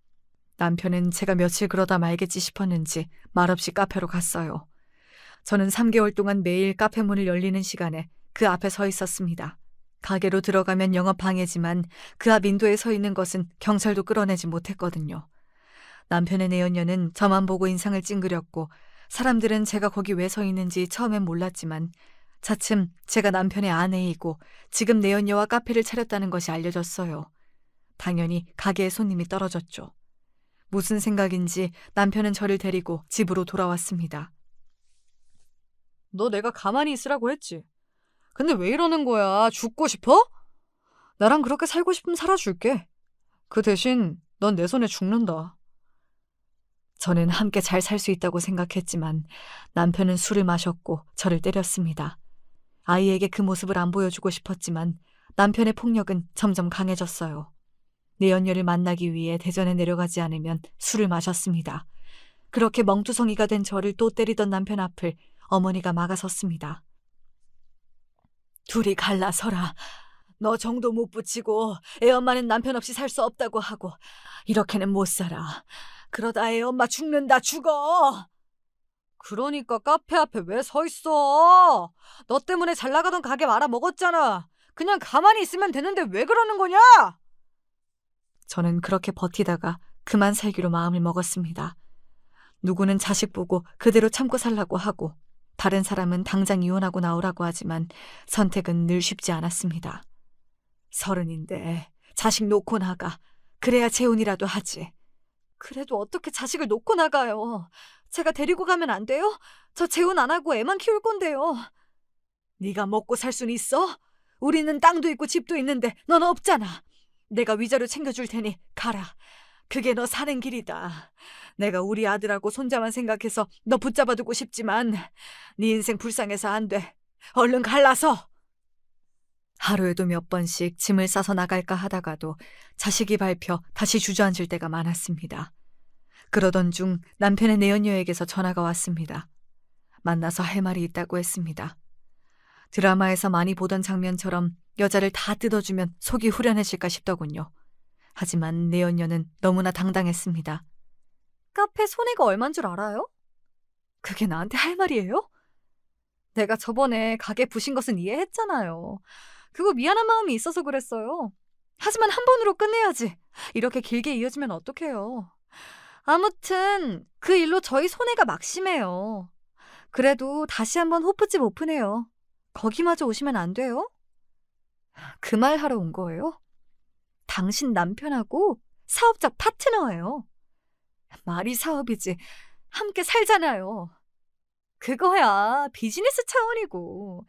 남편은 제가 며칠 그러다 말겠지 싶었는지 말없이 카페로 갔어요. 저는 3개월 동안 매일 카페 문을 열리는 시간에 그 앞에 서 있었습니다. 가게로 들어가면 영업 방해지만 그 앞 인도에 서 있는 것은 경찰도 끌어내지 못했거든요. 남편의 내연녀는 저만 보고 인상을 찡그렸고 사람들은 제가 거기 왜 서 있는지 처음엔 몰랐지만 차츰 제가 남편의 아내이고 지금 내연녀와 카페를 차렸다는 것이 알려졌어요. 당연히 가게에 손님이 떨어졌죠. 무슨 생각인지 남편은 저를 데리고 집으로 돌아왔습니다. 너 내가 가만히 있으라고 했지. 근데 왜 이러는 거야? 죽고 싶어? 나랑 그렇게 살고 싶으면 살아줄게. 그 대신 넌 내 손에 죽는다. 저는 함께 잘 살 수 있다고 생각했지만 남편은 술을 마셨고 저를 때렸습니다. 아이에게 그 모습을 안 보여주고 싶었지만 남편의 폭력은 점점 강해졌어요. 내연녀를 만나기 위해 대전에 내려가지 않으면 술을 마셨습니다. 그렇게 멍투성이가 된 저를 또 때리던 남편 앞을 어머니가 막아섰습니다. 둘이 갈라서라. 너 정도 못 붙이고 애 엄마는 남편 없이 살 수 없다고 하고 이렇게는 못 살아. 그러다 애 엄마 죽는다 죽어. 그러니까 카페 앞에 왜 서 있어? 너 때문에 잘 나가던 가게 말아먹었잖아. 그냥 가만히 있으면 되는데 왜 그러는 거냐? 저는 그렇게 버티다가 그만 살기로 마음을 먹었습니다. 누구는 자식 보고 그대로 참고 살라고 하고 다른 사람은 당장 이혼하고 나오라고 하지만 선택은 늘 쉽지 않았습니다. 30인데 자식 놓고 나가. 그래야 재혼이라도 하지. 그래도 어떻게 자식을 놓고 나가요? 제가 데리고 가면 안 돼요? 저 재혼 안 하고 애만 키울 건데요. 네가 먹고 살 순 있어? 우리는 땅도 있고 집도 있는데 넌 없잖아. 내가 위자료 챙겨줄 테니 가라. 그게 너 사는 길이다. 내가 우리 아들하고 손자만 생각해서 너 붙잡아두고 싶지만 네 인생 불쌍해서 안 돼. 얼른 갈라서. 하루에도 몇 번씩 짐을 싸서 나갈까 하다가도 자식이 밟혀 다시 주저앉을 때가 많았습니다. 그러던 중 남편의 내연녀에게서 전화가 왔습니다. 만나서 할 말이 있다고 했습니다. 드라마에서 많이 보던 장면처럼 여자를 다 뜯어주면 속이 후련해질까 싶더군요. 하지만 내연녀는 너무나 당당했습니다. 카페 손해가 얼만 줄 알아요? 그게 나한테 할 말이에요? 내가 저번에 가게 부신 것은 이해했잖아요. 그거 미안한 마음이 있어서 그랬어요. 하지만 한 번으로 끝내야지. 이렇게 길게 이어지면 어떡해요. 아무튼 그 일로 저희 손해가 막심해요. 그래도 다시 한번 호프집 오픈해요. 거기마저 오시면 안 돼요? 그 말 하러 온 거예요? 당신 남편하고 사업자 파트너예요. 말이 사업이지. 함께 살잖아요. 그거야 비즈니스 차원이고.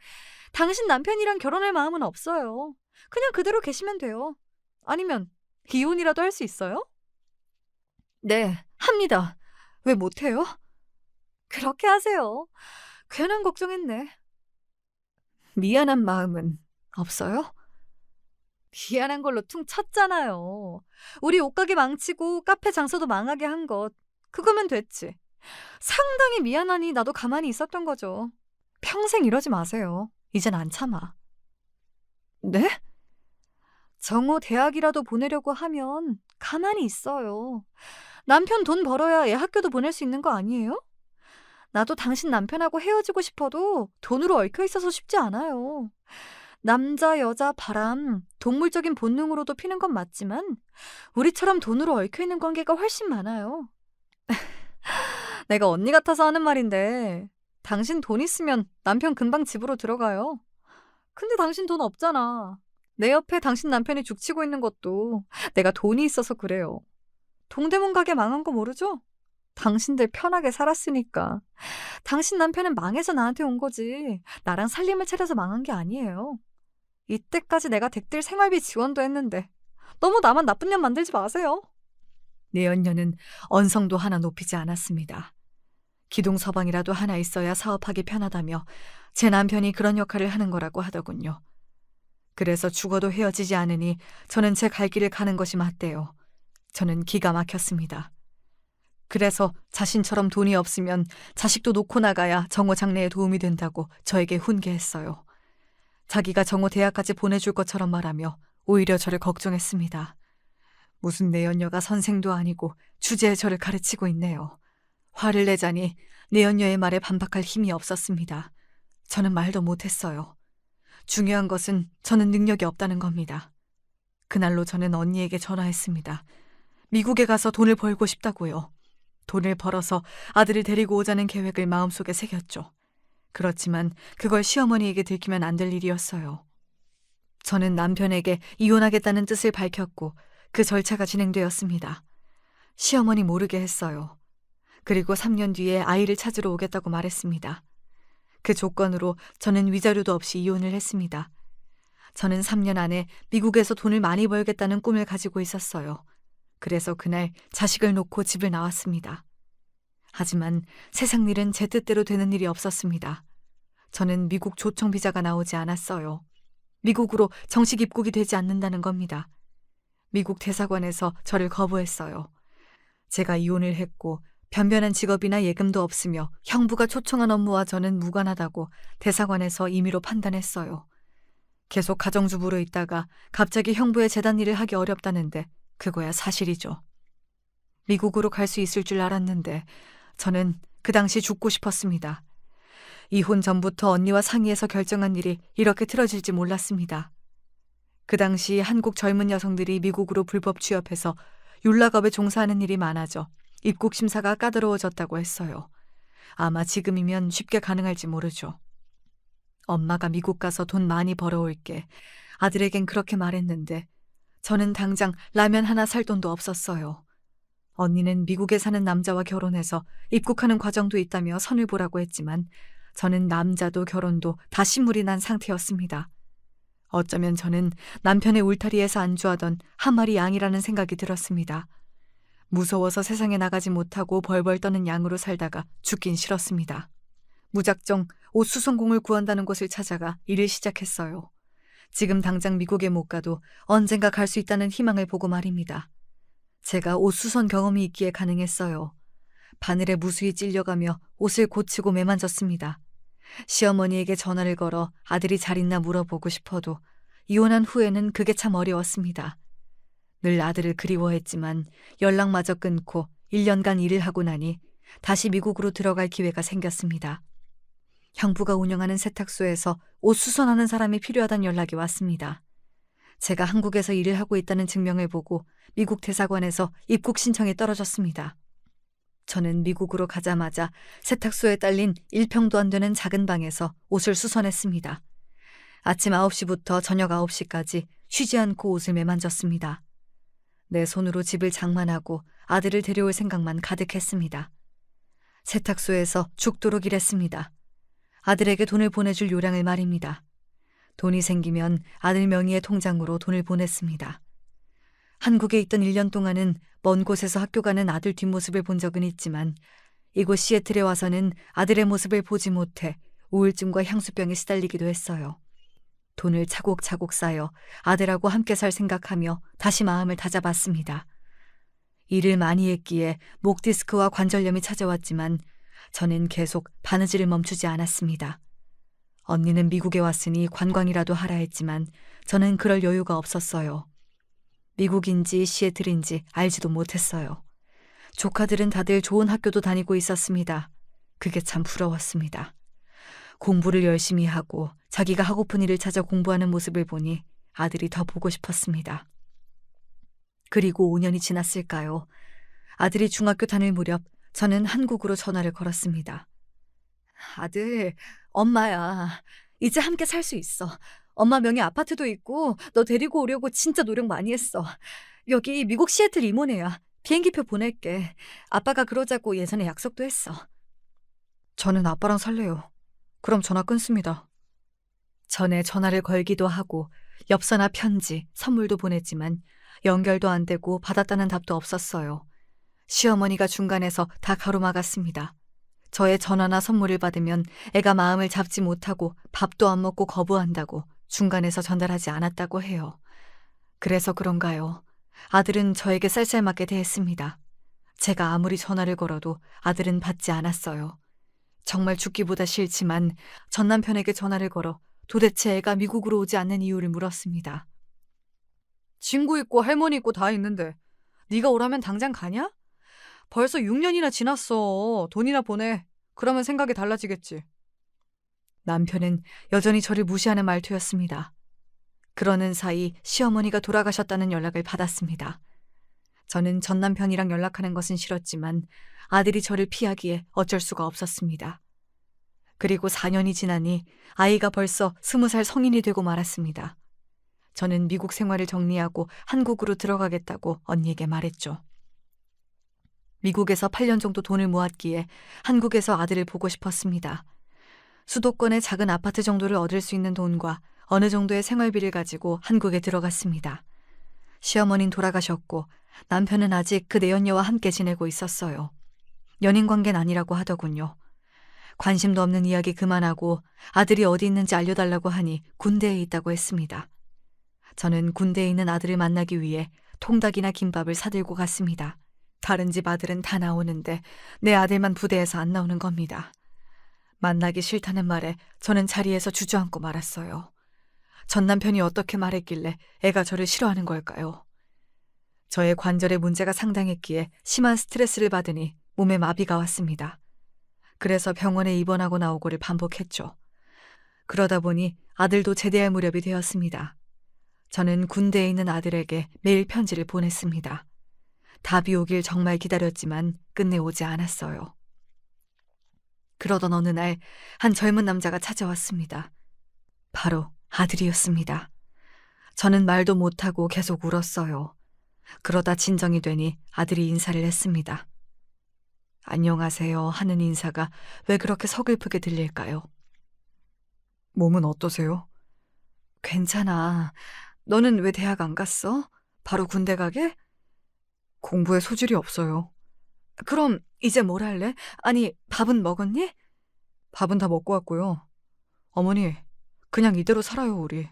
당신 남편이랑 결혼할 마음은 없어요. 그냥 그대로 계시면 돼요. 아니면 이혼이라도 할 수 있어요? 네, 합니다. 왜 못해요? 그렇게 하세요. 괜한 걱정했네. 미안한 마음은 없어요? 미안한 걸로 퉁 쳤잖아요. 우리 옷가게 망치고 카페 장소도 망하게 한 것. 그거면 됐지. 상당히 미안하니 나도 가만히 있었던 거죠. 평생 이러지 마세요. 이젠 안 참아. 네? 정호 대학이라도 보내려고 하면 가만히 있어요. 남편 돈 벌어야 애 학교도 보낼 수 있는 거 아니에요? 나도 당신 남편하고 헤어지고 싶어도 돈으로 얽혀 있어서 쉽지 않아요. 남자, 여자, 바람, 동물적인 본능으로도 피는 건 맞지만 우리처럼 돈으로 얽혀 있는 관계가 훨씬 많아요. 내가 언니 같아서 하는 말인데 당신 돈 있으면 남편 금방 집으로 들어가요. 근데 당신 돈 없잖아. 내 옆에 당신 남편이 죽치고 있는 것도 내가 돈이 있어서 그래요. 동대문 가게 망한 거 모르죠? 당신들 편하게 살았으니까. 당신 남편은 망해서 나한테 온 거지. 나랑 살림을 차려서 망한 게 아니에요. 이때까지 내가 댁들 생활비 지원도 했는데 너무 나만 나쁜 년 만들지 마세요. 내연녀는 언성도 하나 높이지 않았습니다. 기둥서방이라도 하나 있어야 사업하기 편하다며 제 남편이 그런 역할을 하는 거라고 하더군요. 그래서 죽어도 헤어지지 않으니 저는 제 갈 길을 가는 것이 맞대요. 저는 기가 막혔습니다. 그래서 자신처럼 돈이 없으면 자식도 놓고 나가야 정호 장래에 도움이 된다고 저에게 훈계했어요. 자기가 정호 대학까지 보내줄 것처럼 말하며 오히려 저를 걱정했습니다. 무슨 내연녀가 선생도 아니고 주제에 저를 가르치고 있네요. 화를 내자니 내연녀의 말에 반박할 힘이 없었습니다. 저는 말도 못했어요. 중요한 것은 저는 능력이 없다는 겁니다. 그날로 저는 언니에게 전화했습니다. 미국에 가서 돈을 벌고 싶다고요. 돈을 벌어서 아들을 데리고 오자는 계획을 마음속에 새겼죠. 그렇지만 그걸 시어머니에게 들키면 안 될 일이었어요. 저는 남편에게 이혼하겠다는 뜻을 밝혔고 그 절차가 진행되었습니다. 시어머니 모르게 했어요. 그리고 3년 뒤에 아이를 찾으러 오겠다고 말했습니다. 그 조건으로 저는 위자료도 없이 이혼을 했습니다. 저는 3년 안에 미국에서 돈을 많이 벌겠다는 꿈을 가지고 있었어요. 그래서 그날 자식을 놓고 집을 나왔습니다. 하지만 세상 일은 제 뜻대로 되는 일이 없었습니다. 저는 미국 초청 비자가 나오지 않았어요. 미국으로 정식 입국이 되지 않는다는 겁니다. 미국 대사관에서 저를 거부했어요. 제가 이혼을 했고 변변한 직업이나 예금도 없으며 형부가 초청한 업무와 저는 무관하다고 대사관에서 임의로 판단했어요. 계속 가정주부로 있다가 갑자기 형부의 재단 일을 하기 어렵다는데 그거야 사실이죠. 미국으로 갈 수 있을 줄 알았는데 저는 그 당시 죽고 싶었습니다. 이혼 전부터 언니와 상의해서 결정한 일이 이렇게 틀어질지 몰랐습니다. 그 당시 한국 젊은 여성들이 미국으로 불법 취업해서 율락업에 종사하는 일이 많아져 입국 심사가 까다로워졌다고 했어요. 아마 지금이면 쉽게 가능할지 모르죠. 엄마가 미국 가서 돈 많이 벌어올게. 아들에겐 그렇게 말했는데 저는 당장 라면 하나 살 돈도 없었어요. 언니는 미국에 사는 남자와 결혼해서 입국하는 과정도 있다며 선을 보라고 했지만 저는 남자도 결혼도 다 신물이 난 상태였습니다. 어쩌면 저는 남편의 울타리에서 안주하던 한 마리 양이라는 생각이 들었습니다. 무서워서 세상에 나가지 못하고 벌벌 떠는 양으로 살다가 죽긴 싫었습니다. 무작정 옷수선공을 구한다는 곳을 찾아가 일을 시작했어요. 지금 당장 미국에 못 가도 언젠가 갈 수 있다는 희망을 보고 말입니다. 제가 옷수선 경험이 있기에 가능했어요. 바늘에 무수히 찔려가며 옷을 고치고 매만졌습니다. 시어머니에게 전화를 걸어 아들이 잘 있나 물어보고 싶어도 이혼한 후에는 그게 참 어려웠습니다. 늘 아들을 그리워했지만 연락마저 끊고 1년간 일을 하고 나니 다시 미국으로 들어갈 기회가 생겼습니다. 형부가 운영하는 세탁소에서 옷 수선하는 사람이 필요하다는 연락이 왔습니다. 제가 한국에서 일을 하고 있다는 증명을 보고 미국 대사관에서 입국 신청이 떨어졌습니다. 저는 미국으로 가자마자 세탁소에 딸린 1평도 안 되는 작은 방에서 옷을 수선했습니다. 아침 9시부터 저녁 9시까지 쉬지 않고 옷을 매만졌습니다. 내 손으로 집을 장만하고 아들을 데려올 생각만 가득했습니다. 세탁소에서 죽도록 일했습니다. 아들에게 돈을 보내줄 요량을 말입니다. 돈이 생기면 아들 명의의 통장으로 돈을 보냈습니다. 한국에 있던 1년 동안은 먼 곳에서 학교 가는 아들 뒷모습을 본 적은 있지만 이곳 시애틀에 와서는 아들의 모습을 보지 못해 우울증과 향수병에 시달리기도 했어요. 돈을 차곡차곡 쌓여 아들하고 함께 살 생각하며 다시 마음을 다잡았습니다. 일을 많이 했기에 목 디스크와 관절염이 찾아왔지만 저는 계속 바느질을 멈추지 않았습니다. 언니는 미국에 왔으니 관광이라도 하라 했지만 저는 그럴 여유가 없었어요. 미국인지 시애틀인지 알지도 못했어요. 조카들은 다들 좋은 학교도 다니고 있었습니다. 그게 참 부러웠습니다. 공부를 열심히 하고 자기가 하고픈 일을 찾아 공부하는 모습을 보니 아들이 더 보고 싶었습니다. 그리고 5년이 지났을까요? 아들이 중학교 다닐 무렵 저는 한국으로 전화를 걸었습니다. 아들, 엄마야. 이제 함께 살 수 있어. 엄마 명의 아파트도 있고 너 데리고 오려고 진짜 노력 많이 했어. 여기 미국 시애틀 이모네야. 비행기표 보낼게. 아빠가 그러자고 예전에 약속도 했어. 저는 아빠랑 살래요. 그럼 전화 끊습니다. 전에 전화를 걸기도 하고 엽서나 편지, 선물도 보냈지만 연결도 안 되고 받았다는 답도 없었어요. 시어머니가 중간에서 다 가로막았습니다. 저의 전화나 선물을 받으면 애가 마음을 잡지 못하고 밥도 안 먹고 거부한다고 중간에서 전달하지 않았다고 해요. 그래서 그런가요? 아들은 저에게 쌀쌀맞게 대했습니다. 제가 아무리 전화를 걸어도 아들은 받지 않았어요. 정말 죽기보다 싫지만 전 남편에게 전화를 걸어 도대체 애가 미국으로 오지 않는 이유를 물었습니다. 친구 있고 할머니 있고 다 있는데 네가 오라면 당장 가냐? 벌써 6년이나 지났어. 돈이나 보내. 그러면 생각이 달라지겠지. 남편은 여전히 저를 무시하는 말투였습니다. 그러는 사이 시어머니가 돌아가셨다는 연락을 받았습니다. 저는 전 남편이랑 연락하는 것은 싫었지만 아들이 저를 피하기에 어쩔 수가 없었습니다. 그리고 4년이 지나니 아이가 벌써 20살 성인이 되고 말았습니다. 저는 미국 생활을 정리하고 한국으로 들어가겠다고 언니에게 말했죠. 미국에서 8년 정도 돈을 모았기에 한국에서 아들을 보고 싶었습니다. 수도권의 작은 아파트 정도를 얻을 수 있는 돈과 어느 정도의 생활비를 가지고 한국에 들어갔습니다. 시어머니는 돌아가셨고 남편은 아직 그 내연녀와 함께 지내고 있었어요. 연인 관계는 아니라고 하더군요. 관심도 없는 이야기 그만하고 아들이 어디 있는지 알려달라고 하니 군대에 있다고 했습니다. 저는 군대에 있는 아들을 만나기 위해 통닭이나 김밥을 사들고 갔습니다. 다른 집 아들은 다 나오는데 내 아들만 부대에서 안 나오는 겁니다. 만나기 싫다는 말에 저는 자리에서 주저앉고 말았어요. 전 남편이 어떻게 말했길래 애가 저를 싫어하는 걸까요? 저의 관절에 문제가 상당했기에 심한 스트레스를 받으니 몸에 마비가 왔습니다. 그래서 병원에 입원하고 나오고를 반복했죠. 그러다 보니 아들도 제대할 무렵이 되었습니다. 저는 군대에 있는 아들에게 매일 편지를 보냈습니다. 답이 오길 정말 기다렸지만 끝내 오지 않았어요. 그러던 어느 날 한 젊은 남자가 찾아왔습니다. 바로 아들이었습니다. 저는 말도 못하고 계속 울었어요. 그러다 진정이 되니 아들이 인사를 했습니다. 안녕하세요 하는 인사가 왜 그렇게 서글프게 들릴까요? 몸은 어떠세요? 괜찮아. 너는 왜 대학 안 갔어? 바로 군대 가게? 공부에 소질이 없어요. 그럼 이제 뭘 할래? 아니, 밥은 먹었니? 밥은 다 먹고 왔고요. 어머니, 그냥 이대로 살아요, 우리.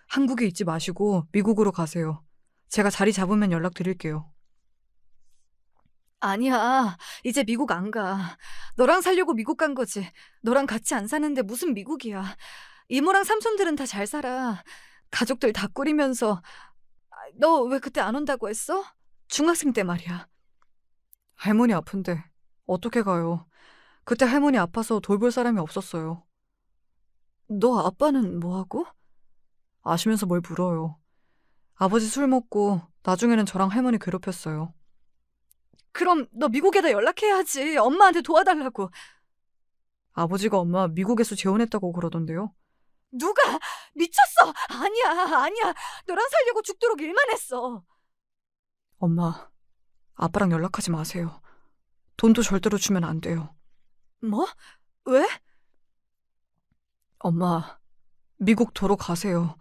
한국에 있지 마시고 미국으로 가세요. 제가 자리 잡으면 연락드릴게요. 아니야, 이제 미국 안 가. 너랑 살려고 미국 간 거지. 너랑 같이 안 사는데 무슨 미국이야. 이모랑 삼촌들은 다 잘 살아. 가족들 다 꾸리면서. 너 왜 그때 안 온다고 했어? 중학생 때 말이야. 할머니 아픈데 어떻게 가요? 그때 할머니 아파서 돌볼 사람이 없었어요. 너 아빠는 뭐하고? 아시면서 뭘 물어요. 아버지 술 먹고 나중에는 저랑 할머니 괴롭혔어요. 그럼 너 미국에다 연락해야지. 엄마한테 도와달라고. 아버지가 엄마 미국에서 재혼했다고 그러던데요. 누가 미쳤어! 아니야. 너랑 살려고 죽도록 일만 했어. 엄마, 아빠랑 연락하지 마세요. 돈도 절대로 주면 안 돼요. 뭐? 왜? 엄마, 미국 도로 가세요.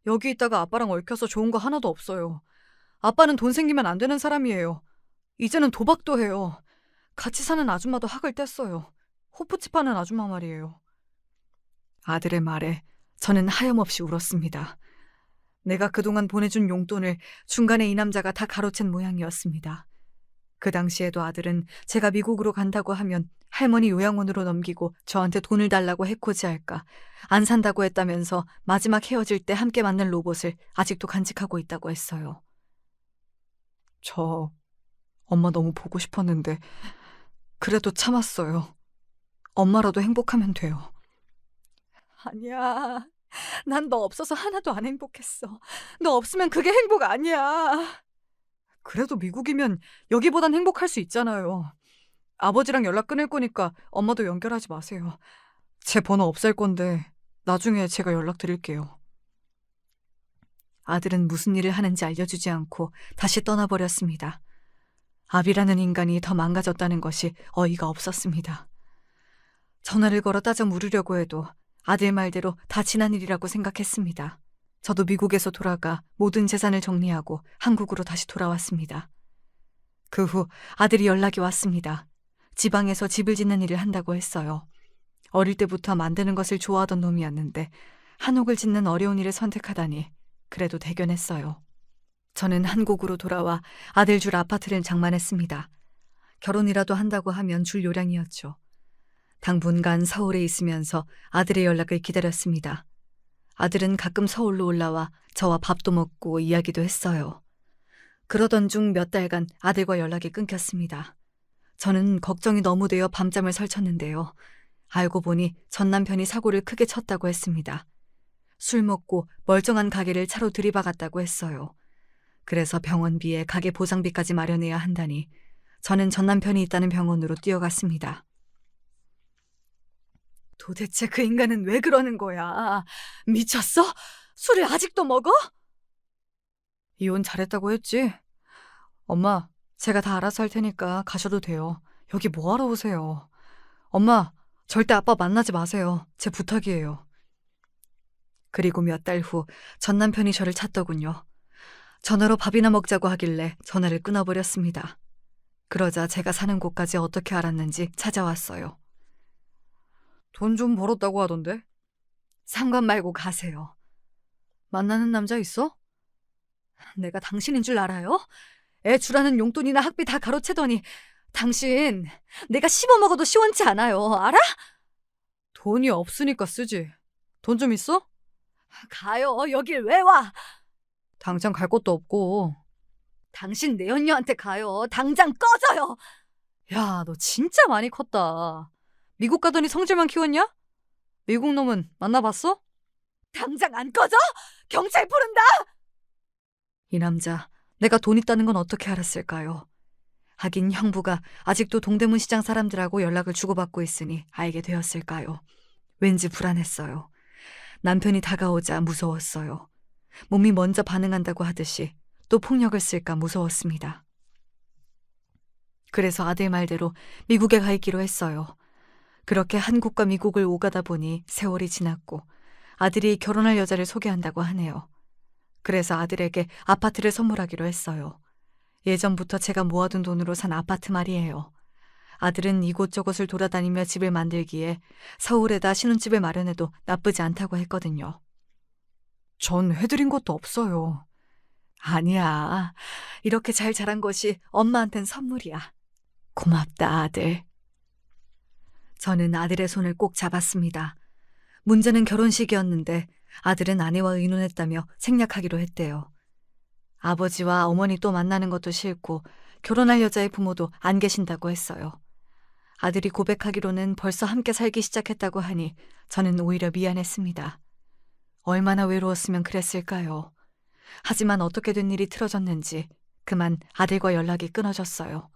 여기 있다가 아빠랑 얽혀서 좋은 거 하나도 없어요. 아빠는 돈 생기면 안 되는 사람이에요. 이제는 도박도 해요. 같이 사는 아줌마도 학을 뗐어요. 호프집 하는 아줌마 말이에요. 아들의 말에 저는 하염없이 울었습니다. 내가 그동안 보내준 용돈을 중간에 이 남자가 다 가로챈 모양이었습니다. 그 당시에도 아들은 제가 미국으로 간다고 하면 할머니 요양원으로 넘기고 저한테 돈을 달라고 해코지할까, 안 산다고 했다면서 마지막 헤어질 때 함께 만난 로봇을 아직도 간직하고 있다고 했어요. 저 엄마 너무 보고 싶었는데 그래도 참았어요. 엄마라도 행복하면 돼요. 아니야. 난 너 없어서 하나도 안 행복했어. 너 없으면 그게 행복 아니야. 그래도 미국이면 여기보단 행복할 수 있잖아요. 아버지랑 연락 끊을 거니까 엄마도 연결하지 마세요. 제 번호 없앨 건데 나중에 제가 연락드릴게요. 아들은 무슨 일을 하는지 알려주지 않고 다시 떠나버렸습니다. 아비라는 인간이 더 망가졌다는 것이 어이가 없었습니다. 전화를 걸어 따져 물으려고 해도 아들 말대로 다 지난 일이라고 생각했습니다. 저도 미국에서 돌아가 모든 재산을 정리하고 한국으로 다시 돌아왔습니다. 그 후 아들이 연락이 왔습니다. 지방에서 집을 짓는 일을 한다고 했어요. 어릴 때부터 만드는 것을 좋아하던 놈이었는데 한옥을 짓는 어려운 일을 선택하다니 그래도 대견했어요. 저는 한국으로 돌아와 아들 줄 아파트를 장만했습니다. 결혼이라도 한다고 하면 줄 요량이었죠. 당분간 서울에 있으면서 아들의 연락을 기다렸습니다. 아들은 가끔 서울로 올라와 저와 밥도 먹고 이야기도 했어요. 그러던 중 몇 달간 아들과 연락이 끊겼습니다. 저는 걱정이 너무 되어 밤잠을 설쳤는데요. 알고 보니 전 남편이 사고를 크게 쳤다고 했습니다. 술 먹고 멀쩡한 가게를 차로 들이박았다고 했어요. 그래서 병원비에 가게 보상비까지 마련해야 한다니 저는 전 남편이 있다는 병원으로 뛰어갔습니다. 도대체 그 인간은 왜 그러는 거야? 미쳤어? 술을 아직도 먹어? 이혼 잘했다고 했지? 엄마, 제가 다 알아서 할 테니까 가셔도 돼요. 여기 뭐하러 오세요? 엄마, 절대 아빠 만나지 마세요. 제 부탁이에요. 그리고 몇 달 후 전 남편이 저를 찾더군요. 전화로 밥이나 먹자고 하길래 전화를 끊어버렸습니다. 그러자 제가 사는 곳까지 어떻게 알았는지 찾아왔어요. 돈 좀 벌었다고 하던데? 상관 말고 가세요. 만나는 남자 있어? 내가 당신인 줄 알아요? 애 주라는 용돈이나 학비 다 가로채더니 당신 내가 씹어먹어도 시원치 않아요. 알아? 돈이 없으니까 쓰지. 돈 좀 있어? 가요. 여길 왜 와? 당장 갈 곳도 없고. 당신 내연녀한테 가요. 당장 꺼져요. 야, 너 진짜 많이 컸다. 미국 가더니 성질만 키웠냐? 미국 놈은 만나봤어? 당장 안 꺼져? 경찰 부른다! 이 남자, 내가 돈 있다는 건 어떻게 알았을까요? 하긴 형부가 아직도 동대문 시장 사람들하고 연락을 주고받고 있으니 알게 되었을까요? 왠지 불안했어요. 남편이 다가오자 무서웠어요. 몸이 먼저 반응한다고 하듯이 또 폭력을 쓸까 무서웠습니다. 그래서 아들 말대로 미국에 가 있기로 했어요. 그렇게 한국과 미국을 오가다 보니 세월이 지났고 아들이 결혼할 여자를 소개한다고 하네요. 그래서 아들에게 아파트를 선물하기로 했어요. 예전부터 제가 모아둔 돈으로 산 아파트 말이에요. 아들은 이곳저곳을 돌아다니며 집을 만들기에 서울에다 신혼집을 마련해도 나쁘지 않다고 했거든요. 전 해드린 것도 없어요. 아니야. 이렇게 잘 자란 것이 엄마한텐 선물이야. 고맙다, 아들. 저는 아들의 손을 꼭 잡았습니다. 문제는 결혼식이었는데 아들은 아내와 의논했다며 생략하기로 했대요. 아버지와 어머니 또 만나는 것도 싫고 결혼할 여자의 부모도 안 계신다고 했어요. 아들이 고백하기로는 벌써 함께 살기 시작했다고 하니 저는 오히려 미안했습니다. 얼마나 외로웠으면 그랬을까요? 하지만 어떻게 된 일이 틀어졌는지 그만 아들과 연락이 끊어졌어요.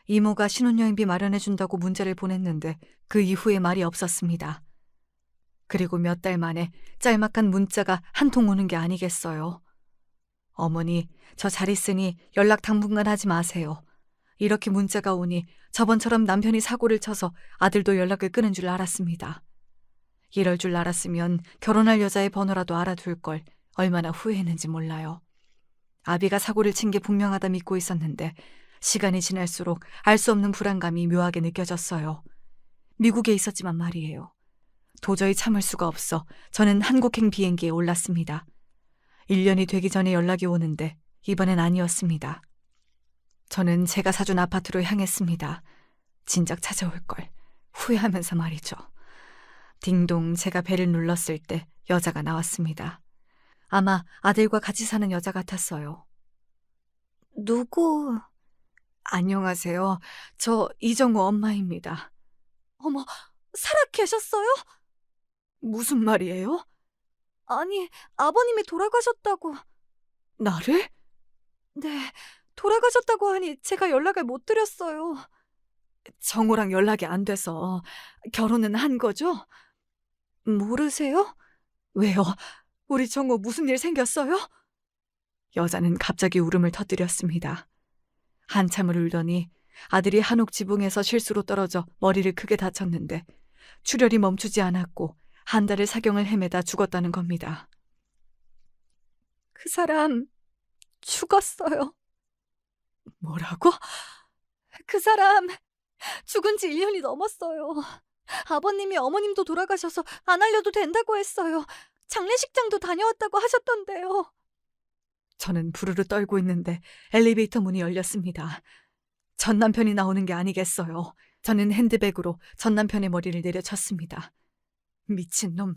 이모가 신혼여행비 마련해준다고 문자를 보냈는데 그 이후에 말이 없었습니다. 그리고 몇 달 만에 짤막한 문자가 한 통 오는 게 아니겠어요. 어머니, 저 잘 있으니 연락 당분간 하지 마세요. 이렇게 문자가 오니 저번처럼 남편이 사고를 쳐서 아들도 연락을 끊은 줄 알았습니다. 이럴 줄 알았으면 결혼할 여자의 번호라도 알아둘 걸 얼마나 후회했는지 몰라요. 아비가 사고를 친 게 분명하다 믿고 있었는데 시간이 지날수록 알 수 없는 불안감이 묘하게 느껴졌어요. 미국에 있었지만 말이에요. 도저히 참을 수가 없어 저는 한국행 비행기에 올랐습니다. 1년이 되기 전에 연락이 오는데 이번엔 아니었습니다. 저는 제가 사준 아파트로 향했습니다. 진작 찾아올 걸 후회하면서 말이죠. 딩동 제가 벨을 눌렀을 때 여자가 나왔습니다. 아마 아들과 같이 사는 여자 같았어요. 누구? 안녕하세요. 저 이정우 엄마입니다. 어머, 살아 계셨어요? 무슨 말이에요? 아니, 아버님이 돌아가셨다고. 나를? 네, 돌아가셨다고 하니 제가 연락을 못 드렸어요. 정우랑 연락이 안 돼서 결혼은 한 거죠? 모르세요? 왜요? 우리 정우 무슨 일 생겼어요? 여자는 갑자기 울음을 터뜨렸습니다. 한참을 울더니 아들이 한옥 지붕에서 실수로 떨어져 머리를 크게 다쳤는데 출혈이 멈추지 않았고 한 달을 사경을 헤매다 죽었다는 겁니다. 그 사람 죽었어요. 뭐라고? 그 사람 죽은 지 1년이 넘었어요. 아버님이 어머님도 돌아가셔서 안 알려도 된다고 했어요. 장례식장도 다녀왔다고 하셨던데요. 저는 부르르 떨고 있는데 엘리베이터 문이 열렸습니다. 전 남편이 나오는 게 아니겠어요. 저는 핸드백으로 전 남편의 머리를 내려쳤습니다. 미친놈,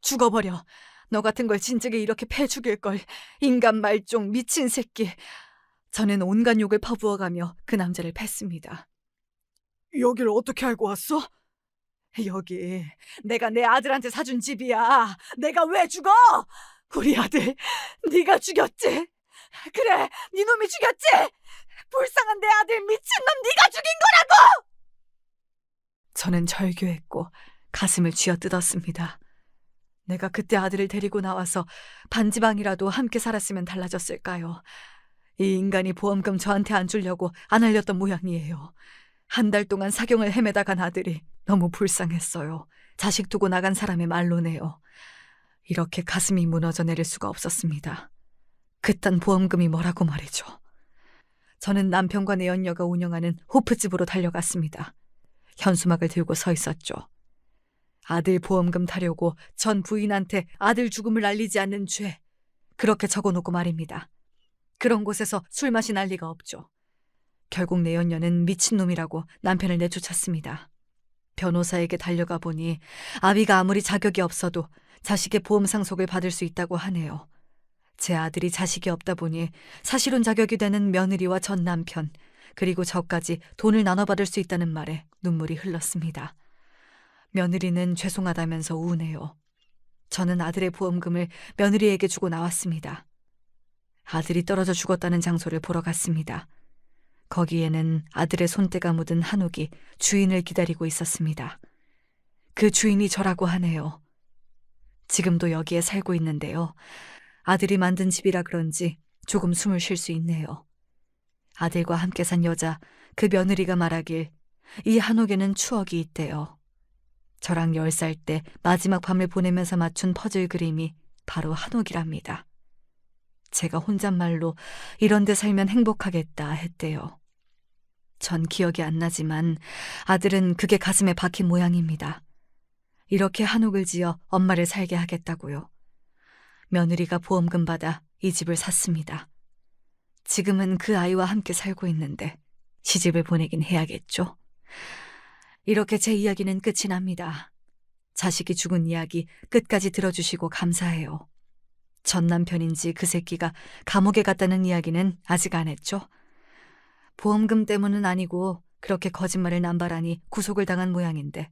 죽어버려. 너 같은 걸 진즉에 이렇게 패 죽일걸. 인간 말종, 미친 새끼. 저는 온갖 욕을 퍼부어가며 그 남자를 팼습니다. 여길 어떻게 알고 왔어? 여기 내가 내 아들한테 사준 집이야. 내가 왜 죽어? 우리 아들 네가 죽였지? 그래, 네 놈이 죽였지? 불쌍한 내 아들 미친놈 네가 죽인 거라고! 저는 절규했고 가슴을 쥐어뜯었습니다. 내가 그때 아들을 데리고 나와서 반지방이라도 함께 살았으면 달라졌을까요? 이 인간이 보험금 저한테 안 주려고 안 알렸던 모양이에요. 한 달 동안 사경을 헤매다 간 아들이 너무 불쌍했어요. 자식 두고 나간 사람의 말로네요. 이렇게 가슴이 무너져 내릴 수가 없었습니다. 그딴 보험금이 뭐라고 말이죠. 저는 남편과 내연녀가 운영하는 호프집으로 달려갔습니다. 현수막을 들고 서 있었죠. 아들 보험금 타려고 전 부인한테 아들 죽음을 알리지 않는 죄. 그렇게 적어놓고 말입니다. 그런 곳에서 술 마시 날 리가 없죠. 결국 내연녀는 미친놈이라고 남편을 내쫓았습니다. 변호사에게 달려가 보니 아비가 아무리 자격이 없어도 자식의 보험 상속을 받을 수 있다고 하네요. 제 아들이 자식이 없다 보니 사실혼 자격이 되는 며느리와 전 남편, 그리고 저까지 돈을 나눠받을 수 있다는 말에 눈물이 흘렀습니다. 며느리는 죄송하다면서 우네요. 저는 아들의 보험금을 며느리에게 주고 나왔습니다. 아들이 떨어져 죽었다는 장소를 보러 갔습니다. 거기에는 아들의 손때가 묻은 한옥이 주인을 기다리고 있었습니다. 그 주인이 저라고 하네요. 지금도 여기에 살고 있는데요. 아들이 만든 집이라 그런지 조금 숨을 쉴 수 있네요. 아들과 함께 산 여자, 그 며느리가 말하길 이 한옥에는 추억이 있대요. 저랑 10살 때 마지막 밤을 보내면서 맞춘 퍼즐 그림이 바로 한옥이랍니다. 제가 혼잣말로 이런 데 살면 행복하겠다 했대요. 전 기억이 안 나지만 아들은 그게 가슴에 박힌 모양입니다. 이렇게 한옥을 지어 엄마를 살게 하겠다고요. 며느리가 보험금 받아 이 집을 샀습니다. 지금은 그 아이와 함께 살고 있는데 시집을 보내긴 해야겠죠. 이렇게 제 이야기는 끝이 납니다. 자식이 죽은 이야기 끝까지 들어주시고 감사해요. 전 남편인지 그 새끼가 감옥에 갔다는 이야기는 아직 안 했죠. 보험금 때문은 아니고 그렇게 거짓말을 남발하니 구속을 당한 모양인데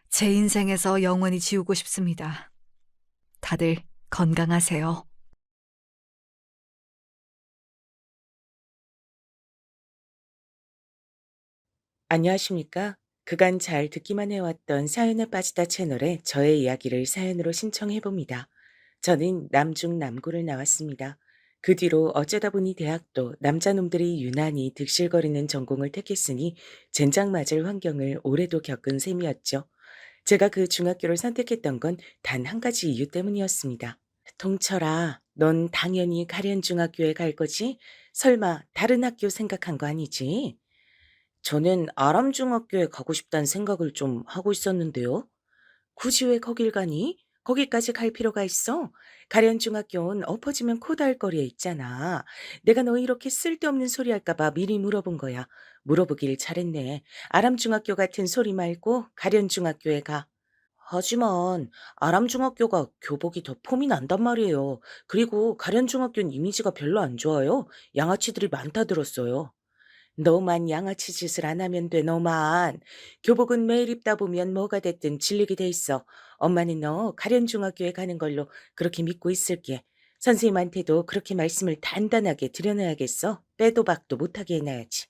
제 인생에서 영원히 지우고 싶습니다. 다들 건강하세요. 안녕하십니까? 그간 잘 듣기만 해왔던 사연에 빠지다 채널에 저의 이야기를 사연으로 신청해봅니다. 저는 남중 남고를 나왔습니다. 그 뒤로 어쩌다 보니 대학도 남자놈들이 유난히 득실거리는 전공을 택했으니 젠장 맞을 환경을 오래도 겪은 셈이었죠. 제가 그 중학교를 선택했던 건 단 한 가지 이유 때문이었습니다. 동철아, 넌 당연히 가련중학교에 갈 거지? 설마 다른 학교 생각한 거 아니지? 저는 아람중학교에 가고 싶다는 생각을 좀 하고 있었는데요. 굳이 왜 거길 가니? 거기까지 갈 필요가 있어? 가련중학교는 엎어지면 코다할 거리에 있잖아. 내가 너 이렇게 쓸데없는 소리 할까봐 미리 물어본 거야. 물어보길 잘했네. 아람중학교 같은 소리 말고 가련중학교에 가. 하지만 아람중학교가 교복이 더 폼이 난단 말이에요. 그리고 가련중학교는 이미지가 별로 안 좋아요. 양아치들이 많다 들었어요. 너만 양아치 짓을 안 하면 돼, 너만. 교복은 매일 입다 보면 뭐가 됐든 질리게 돼 있어. 엄마는 너 가련중학교에 가는 걸로 그렇게 믿고 있을게. 선생님한테도 그렇게 말씀을 단단하게 드려놔야겠어. 빼도 박도 못하게 해놔야지.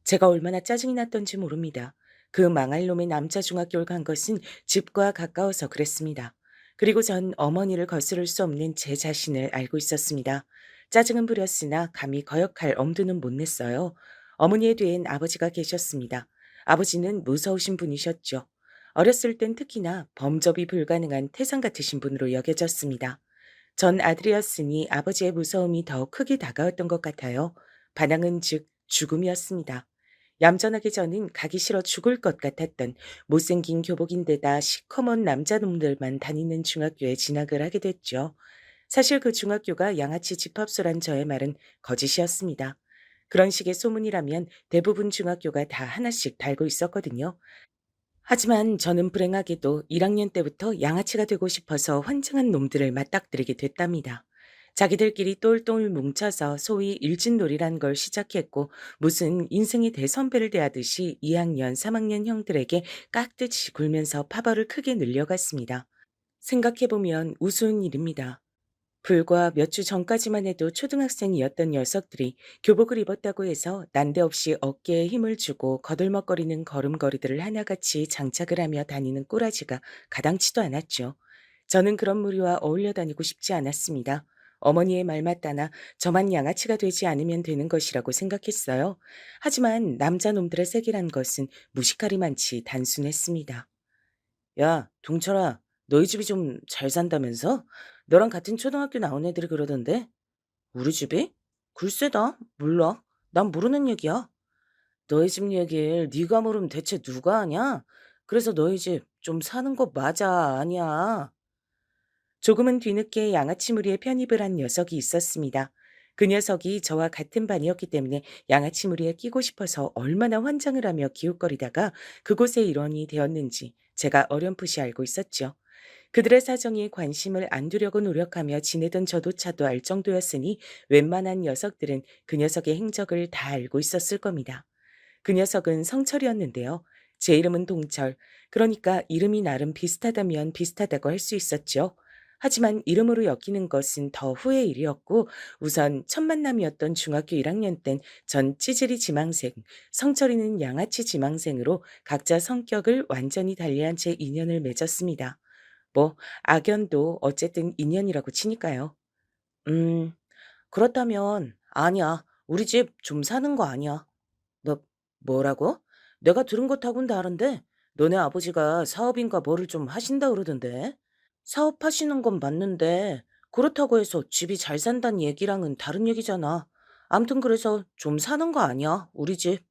제가 얼마나 짜증이 났던지 모릅니다. 그 망할 놈의 남자 중학교를 간 것은 집과 가까워서 그랬습니다. 그리고 전 어머니를 거스를 수 없는 제 자신을 알고 있었습니다. 짜증은 부렸으나 감히 거역할 엄두는 못 냈어요. 어머니의 뒤엔 아버지가 계셨습니다. 아버지는 무서우신 분이셨죠. 어렸을 땐 특히나 범접이 불가능한 태산 같으신 분으로 여겨졌습니다. 전 아들이었으니 아버지의 무서움이 더 크게 다가왔던 것 같아요. 반항은 즉 죽음이었습니다. 얌전하게 저는 가기 싫어 죽을 것 같았던 못생긴 교복인데다 시커먼 남자놈들만 다니는 중학교에 진학을 하게 됐죠. 사실 그 중학교가 양아치 집합소란 저의 말은 거짓이었습니다. 그런 식의 소문이라면 대부분 중학교가 다 하나씩 달고 있었거든요. 하지만 저는 불행하게도 1학년 때부터 양아치가 되고 싶어서 환장한 놈들을 맞닥뜨리게 됐답니다. 자기들끼리 똘똘 뭉쳐서 소위 일진놀이란 걸 시작했고 무슨 인생의 대선배를 대하듯이 2학년, 3학년 형들에게 깍듯이 굴면서 파벌을 크게 늘려갔습니다. 생각해보면 우스운 일입니다. 불과 몇 주 전까지만 해도 초등학생이었던 녀석들이 교복을 입었다고 해서 난데없이 어깨에 힘을 주고 거들먹거리는 걸음걸이들을 하나같이 장착을 하며 다니는 꼬라지가 가당치도 않았죠. 저는 그런 무리와 어울려 다니고 싶지 않았습니다. 어머니의 말 맞다나 저만 양아치가 되지 않으면 되는 것이라고 생각했어요. 하지만 남자 놈들의 세계란 것은 무식하리만치 단순했습니다. 야, 동철아, 너희 집이 좀 잘 산다면서? 너랑 같은 초등학교 나온 애들이 그러던데? 우리 집이? 글쎄다, 몰라. 난 모르는 얘기야. 너희 집 얘기를 네가 모르면 대체 누가 아냐? 그래서 너희 집 좀 사는 거 맞아, 아니야? 조금은 뒤늦게 양아치 무리에 편입을 한 녀석이 있었습니다. 그 녀석이 저와 같은 반이었기 때문에 양아치 무리에 끼고 싶어서 얼마나 환장을 하며 기웃거리다가 그곳에 일원이 되었는지 제가 어렴풋이 알고 있었죠. 그들의 사정에 관심을 안 두려고 노력하며 지내던 저조차도 알 정도였으니 웬만한 녀석들은 그 녀석의 행적을 다 알고 있었을 겁니다. 그 녀석은 성철이었는데요. 제 이름은 동철. 그러니까 이름이 나름 비슷하다면 비슷하다고 할 수 있었죠. 하지만 이름으로 엮이는 것은 더 후의 일이었고 우선 첫 만남이었던 중학교 1학년 땐 전 찌질이 지망생, 성철이는 양아치 지망생으로 각자 성격을 완전히 달리한 채 인연을 맺었습니다. 뭐 악연도 어쨌든 인연이라고 치니까요. 음, 그렇다면 아니야. 우리 집 좀 사는 거 아니야. 뭐 뭐라고? 내가 들은 것하고는 다른데 너네 아버지가 사업인가 뭐를 좀 하신다 그러던데. 사업하시는 건 맞는데 그렇다고 해서 집이 잘 산다는 얘기랑은 다른 얘기잖아. 암튼 그래서 좀 사는 거 아니야, 우리 집.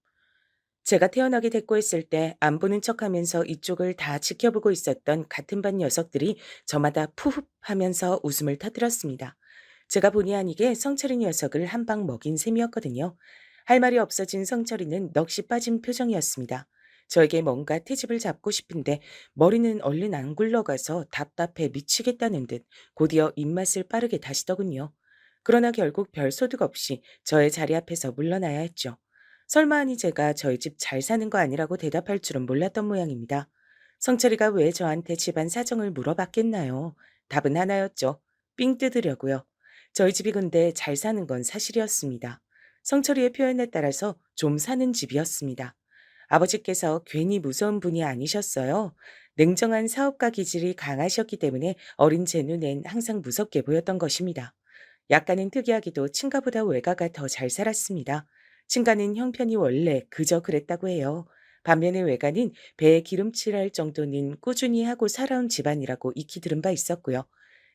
제가 태어나게 됐고 했을 때 안 보는 척하면서 이쪽을 다 지켜보고 있었던 같은 반 녀석들이 저마다 푸흡 하면서 웃음을 터뜨렸습니다. 제가 본의 아니게 성철이 녀석을 한 방 먹인 셈이었거든요. 할 말이 없어진 성철이는 넋이 빠진 표정이었습니다. 저에게 뭔가 트집을 잡고 싶은데 머리는 얼른 안 굴러가서 답답해 미치겠다는 듯 곧이어 입맛을 빠르게 다시더군요. 그러나 결국 별 소득 없이 저의 자리 앞에서 물러나야 했죠. 설마 하니 제가 저희 집 잘 사는 거 아니라고 대답할 줄은 몰랐던 모양입니다. 성철이가 왜 저한테 집안 사정을 물어봤겠나요? 답은 하나였죠. 삥 뜯으려고요. 저희 집이 근데 잘 사는 건 사실이었습니다. 성철이의 표현에 따라서 좀 사는 집이었습니다. 아버지께서 괜히 무서운 분이 아니셨어요. 냉정한 사업가 기질이 강하셨기 때문에 어린 제 눈엔 항상 무섭게 보였던 것입니다. 약간은 특이하게도 친가보다 외가가 더 잘 살았습니다. 친가는 형편이 원래 그저 그랬다고 해요. 반면에 외가는 배에 기름칠할 정도는 꾸준히 하고 살아온 집안이라고 익히 들은 바 있었고요.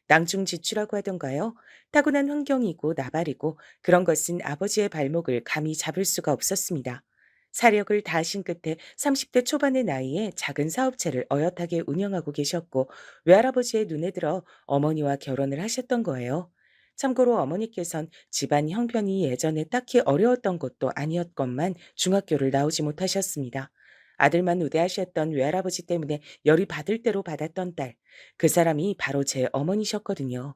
낭중지추라고 하던가요? 타고난 환경이고 나발이고 그런 것은 아버지의 발목을 감히 잡을 수가 없었습니다. 사력을 다하신 끝에 30대 초반의 나이에 작은 사업체를 어엿하게 운영하고 계셨고 외할아버지의 눈에 들어 어머니와 결혼을 하셨던 거예요. 참고로 어머니께선 집안 형편이 예전에 딱히 어려웠던 것도 아니었건만 중학교를 나오지 못하셨습니다. 아들만 우대하셨던 외할아버지 때문에 열이 받을 대로 받았던 딸. 그 사람이 바로 제 어머니셨거든요.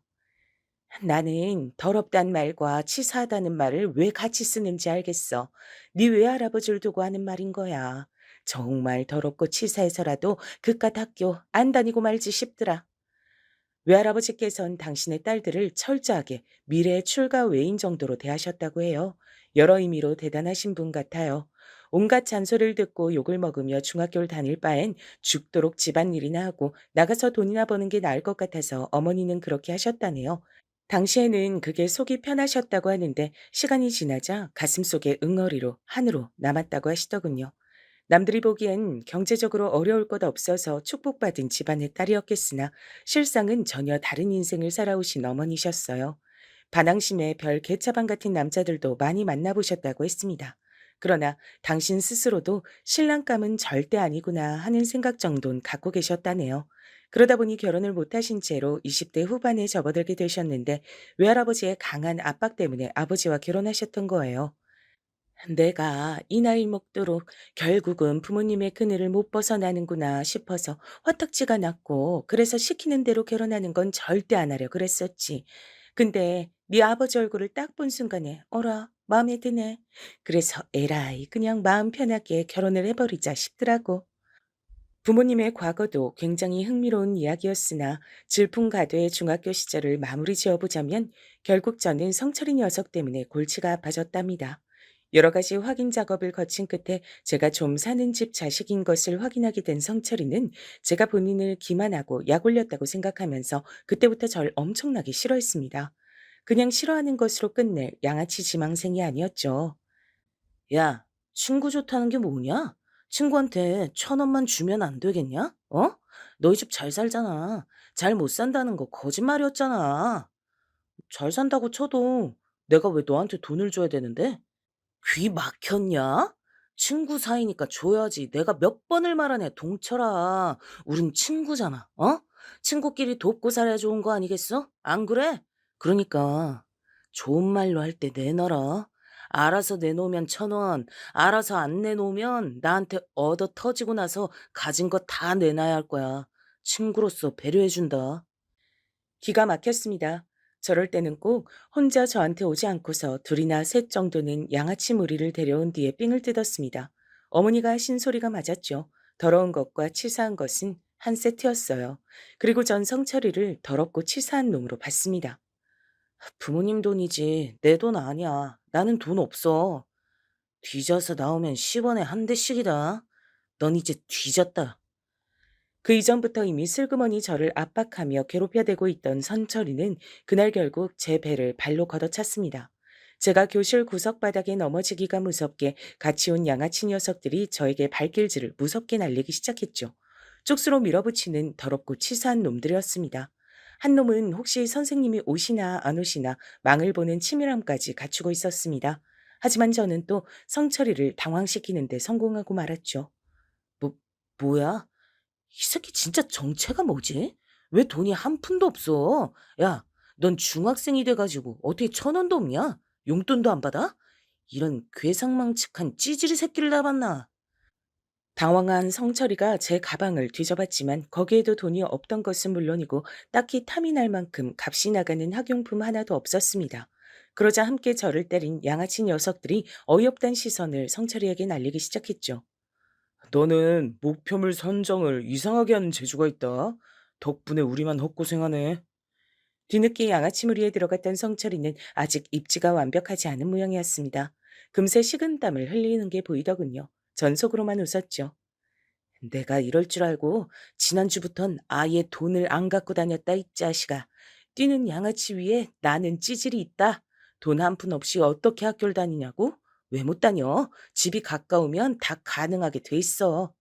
나는 더럽단 말과 치사하다는 말을 왜 같이 쓰는지 알겠어. 네 외할아버지를 두고 하는 말인 거야. 정말 더럽고 치사해서라도 그깟 학교 안 다니고 말지 싶더라. 외할아버지께선 당신의 딸들을 철저하게 미래의 출가 외인 정도로 대하셨다고 해요. 여러 의미로 대단하신 분 같아요. 온갖 잔소리를 듣고 욕을 먹으며 중학교를 다닐 바엔 죽도록 집안일이나 하고 나가서 돈이나 버는 게 나을 것 같아서 어머니는 그렇게 하셨다네요. 당시에는 그게 속이 편하셨다고 하는데 시간이 지나자 가슴속에 응어리로 한으로 남았다고 하시더군요. 남들이 보기엔 경제적으로 어려울 것 없어서 축복받은 집안의 딸이었겠으나 실상은 전혀 다른 인생을 살아오신 어머니셨어요. 반항심에 별 개차반 같은 남자들도 많이 만나보셨다고 했습니다. 그러나 당신 스스로도 신랑감은 절대 아니구나 하는 생각 정도는 갖고 계셨다네요. 그러다 보니 결혼을 못하신 채로 20대 후반에 접어들게 되셨는데 외할아버지의 강한 압박 때문에 아버지와 결혼하셨던 거예요. 내가 이 나이 먹도록 결국은 부모님의 그늘을 못 벗어나는구나 싶어서 화딱지가 났고 그래서 시키는 대로 결혼하는 건 절대 안 하려 그랬었지. 근데 네 아버지 얼굴을 딱 본 순간에 어라 마음에 드네. 그래서 에라이 그냥 마음 편하게 결혼을 해버리자 싶더라고. 부모님의 과거도 굉장히 흥미로운 이야기였으나 질풍가도의 중학교 시절을 마무리 지어보자면 결국 저는 성철이 녀석 때문에 골치가 아파졌답니다. 여러 가지 확인 작업을 거친 끝에 제가 좀 사는 집 자식인 것을 확인하게 된 성철이는 제가 본인을 기만하고 약 올렸다고 생각하면서 그때부터 절 엄청나게 싫어했습니다. 그냥 싫어하는 것으로 끝낼 양아치 지망생이 아니었죠. 야, 친구 좋다는 게 뭐냐? 친구한테 1,000원만 주면 안 되겠냐? 어? 너희 집 잘 살잖아. 잘 못 산다는 거 거짓말이었잖아. 잘 산다고 쳐도 내가 왜 너한테 돈을 줘야 되는데? 귀 막혔냐? 친구 사이니까 줘야지. 내가 몇 번을 말하네, 동철아. 우린 친구잖아, 어? 친구끼리 돕고 살아야 좋은 거 아니겠어? 안 그래? 그러니까 좋은 말로 할 때 내놔라. 알아서 내놓으면 1,000원, 알아서 안 내놓으면 나한테 얻어 터지고 나서 가진 거 다 내놔야 할 거야. 친구로서 배려해준다. 기가 막혔습니다. 저럴 때는 꼭 혼자 저한테 오지 않고서 둘이나 셋 정도는 양아치 무리를 데려온 뒤에 삥을 뜯었습니다. 어머니가 하신 소리가 맞았죠. 더러운 것과 치사한 것은 한 세트였어요. 그리고 전 성철이를 더럽고 치사한 놈으로 봤습니다. 부모님 돈이지 내 돈 아니야. 나는 돈 없어. 뒤져서 나오면 10원에 한 대씩이다. 넌 이제 뒤졌다. 그 이전부터 이미 슬그머니 저를 압박하며 괴롭혀대고 있던 선철이는 그날 결국 제 배를 발로 걷어찼습니다. 제가 교실 구석바닥에 넘어지기가 무섭게 같이 온 양아치 녀석들이 저에게 발길질을 무섭게 날리기 시작했죠. 쪽수로 밀어붙이는 더럽고 치사한 놈들이었습니다. 한 놈은 혹시 선생님이 오시나 안 오시나 망을 보는 치밀함까지 갖추고 있었습니다. 하지만 저는 또 성철이를 당황시키는데 성공하고 말았죠. 뭐, 뭐야? 이 새끼 진짜 정체가 뭐지? 왜 돈이 한 푼도 없어? 야, 넌 중학생이 돼가지고 어떻게 1,000원도 없냐? 용돈도 안 받아? 이런 괴상망측한 찌질이 새끼를 다 봤나? 당황한 성철이가 제 가방을 뒤져봤지만 거기에도 돈이 없던 것은 물론이고 딱히 탐이 날 만큼 값이 나가는 학용품 하나도 없었습니다. 그러자 함께 저를 때린 양아치 녀석들이 어이없단 시선을 성철이에게 날리기 시작했죠. 너는 목표물 선정을 이상하게 하는 재주가 있다. 덕분에 우리만 헛고생하네. 뒤늦게 양아치 무리에 들어갔던 성철이는 아직 입지가 완벽하지 않은 모양이었습니다. 금세 식은땀을 흘리는 게 보이더군요. 전 속으로만 웃었죠. 내가 이럴 줄 알고 지난주부턴 아예 돈을 안 갖고 다녔다 이 자식아. 뛰는 양아치 위에 나는 찌질이 있다. 돈 한 푼 없이 어떻게 학교를 다니냐고? 왜 못 다녀? 집이 가까우면 다 가능하게 돼 있어.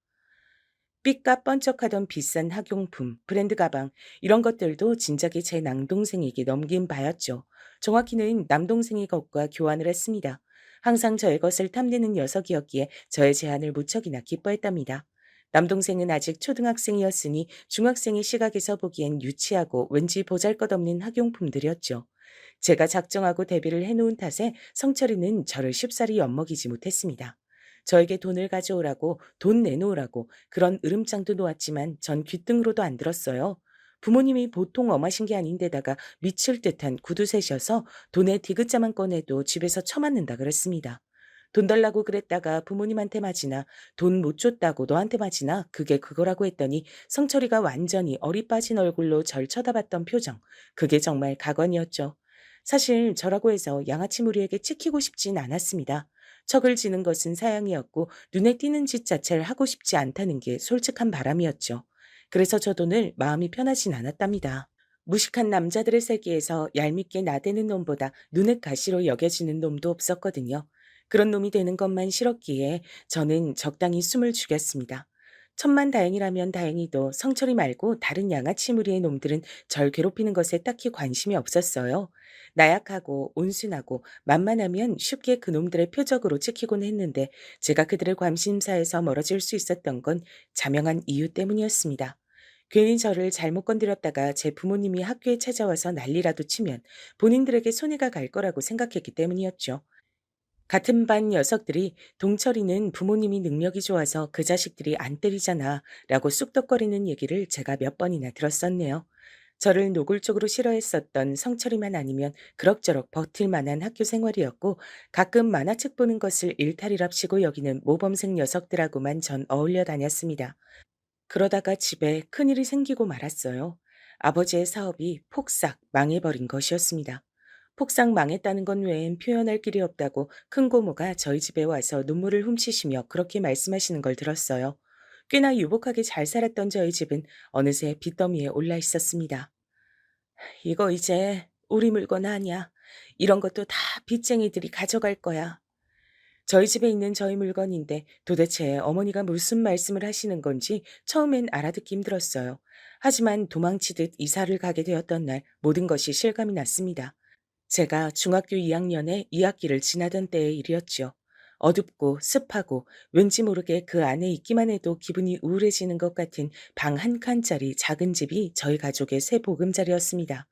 삐까 번쩍하던 비싼 학용품, 브랜드 가방, 이런 것들도 진작에 제 남동생에게 넘긴 바였죠. 정확히는 남동생의 것과 교환을 했습니다. 항상 저의 것을 탐내는 녀석이었기에 저의 제안을 무척이나 기뻐했답니다. 남동생은 아직 초등학생이었으니 중학생의 시각에서 보기엔 유치하고 왠지 보잘것없는 학용품들이었죠. 제가 작정하고 대비를 해놓은 탓에 성철이는 저를 쉽사리 엿먹이지 못했습니다. 저에게 돈을 가져오라고, 돈 내놓으라고 그런 으름장도 놓았지만 전 귓등으로도 안 들었어요. 부모님이 보통 엄하신 게 아닌데다가 미칠 듯한 구두쇠셔서 돈의 디귿자만 꺼내도 집에서 처맞는다 그랬습니다. 돈 달라고 그랬다가 부모님한테 맞이나 돈 못 줬다고 너한테 맞이나 그게 그거라고 했더니 성철이가 완전히 어리 빠진 얼굴로 절 쳐다봤던 표정. 그게 정말 가관이었죠. 사실 저라고 해서 양아치 무리에게 찍히고 싶진 않았습니다. 척을 지는 것은 사양이었고 눈에 띄는 짓 자체를 하고 싶지 않다는 게 솔직한 바람이었죠. 그래서 저 돈을 마음이 편하진 않았답니다. 무식한 남자들의 세계에서 얄밉게 나대는 놈보다 눈엣 가시로 여겨지는 놈도 없었거든요. 그런 놈이 되는 것만 싫었기에 저는 적당히 숨을 죽였습니다. 천만 다행이라면 다행히도 성철이 말고 다른 양아치 무리의 놈들은 절 괴롭히는 것에 딱히 관심이 없었어요. 나약하고 온순하고 만만하면 쉽게 그놈들의 표적으로 찍히곤 했는데 제가 그들의 관심사에서 멀어질 수 있었던 건 자명한 이유 때문이었습니다. 괜히 저를 잘못 건드렸다가 제 부모님이 학교에 찾아와서 난리라도 치면 본인들에게 손해가 갈 거라고 생각했기 때문이었죠. 같은 반 녀석들이 동철이는 부모님이 능력이 좋아서 그 자식들이 안 때리잖아 라고 쑥덕거리는 얘기를 제가 몇 번이나 들었었네요. 저를 노골적으로 싫어했었던 성철이만 아니면 그럭저럭 버틸 만한 학교 생활이었고 가끔 만화책 보는 것을 일탈이랍시고 여기는 모범생 녀석들하고만 전 어울려 다녔습니다. 그러다가 집에 큰일이 생기고 말았어요. 아버지의 사업이 폭삭 망해버린 것이었습니다. 폭삭 망했다는 건 외엔 표현할 길이 없다고 큰 고모가 저희 집에 와서 눈물을 훔치시며 그렇게 말씀하시는 걸 들었어요. 꽤나 유복하게 잘 살았던 저희 집은 어느새 빚더미에 올라 있었습니다. 이거 이제 우리 물건 아니야. 이런 것도 다 빚쟁이들이 가져갈 거야. 저희 집에 있는 저희 물건인데 도대체 어머니가 무슨 말씀을 하시는 건지 처음엔 알아듣기 힘들었어요. 하지만 도망치듯 이사를 가게 되었던 날 모든 것이 실감이 났습니다. 제가 중학교 2학년에 2학기를 지나던 때의 일이었죠. 어둡고 습하고 왠지 모르게 그 안에 있기만 해도 기분이 우울해지는 것 같은 방 한 칸짜리 작은 집이 저희 가족의 새 보금자리였습니다.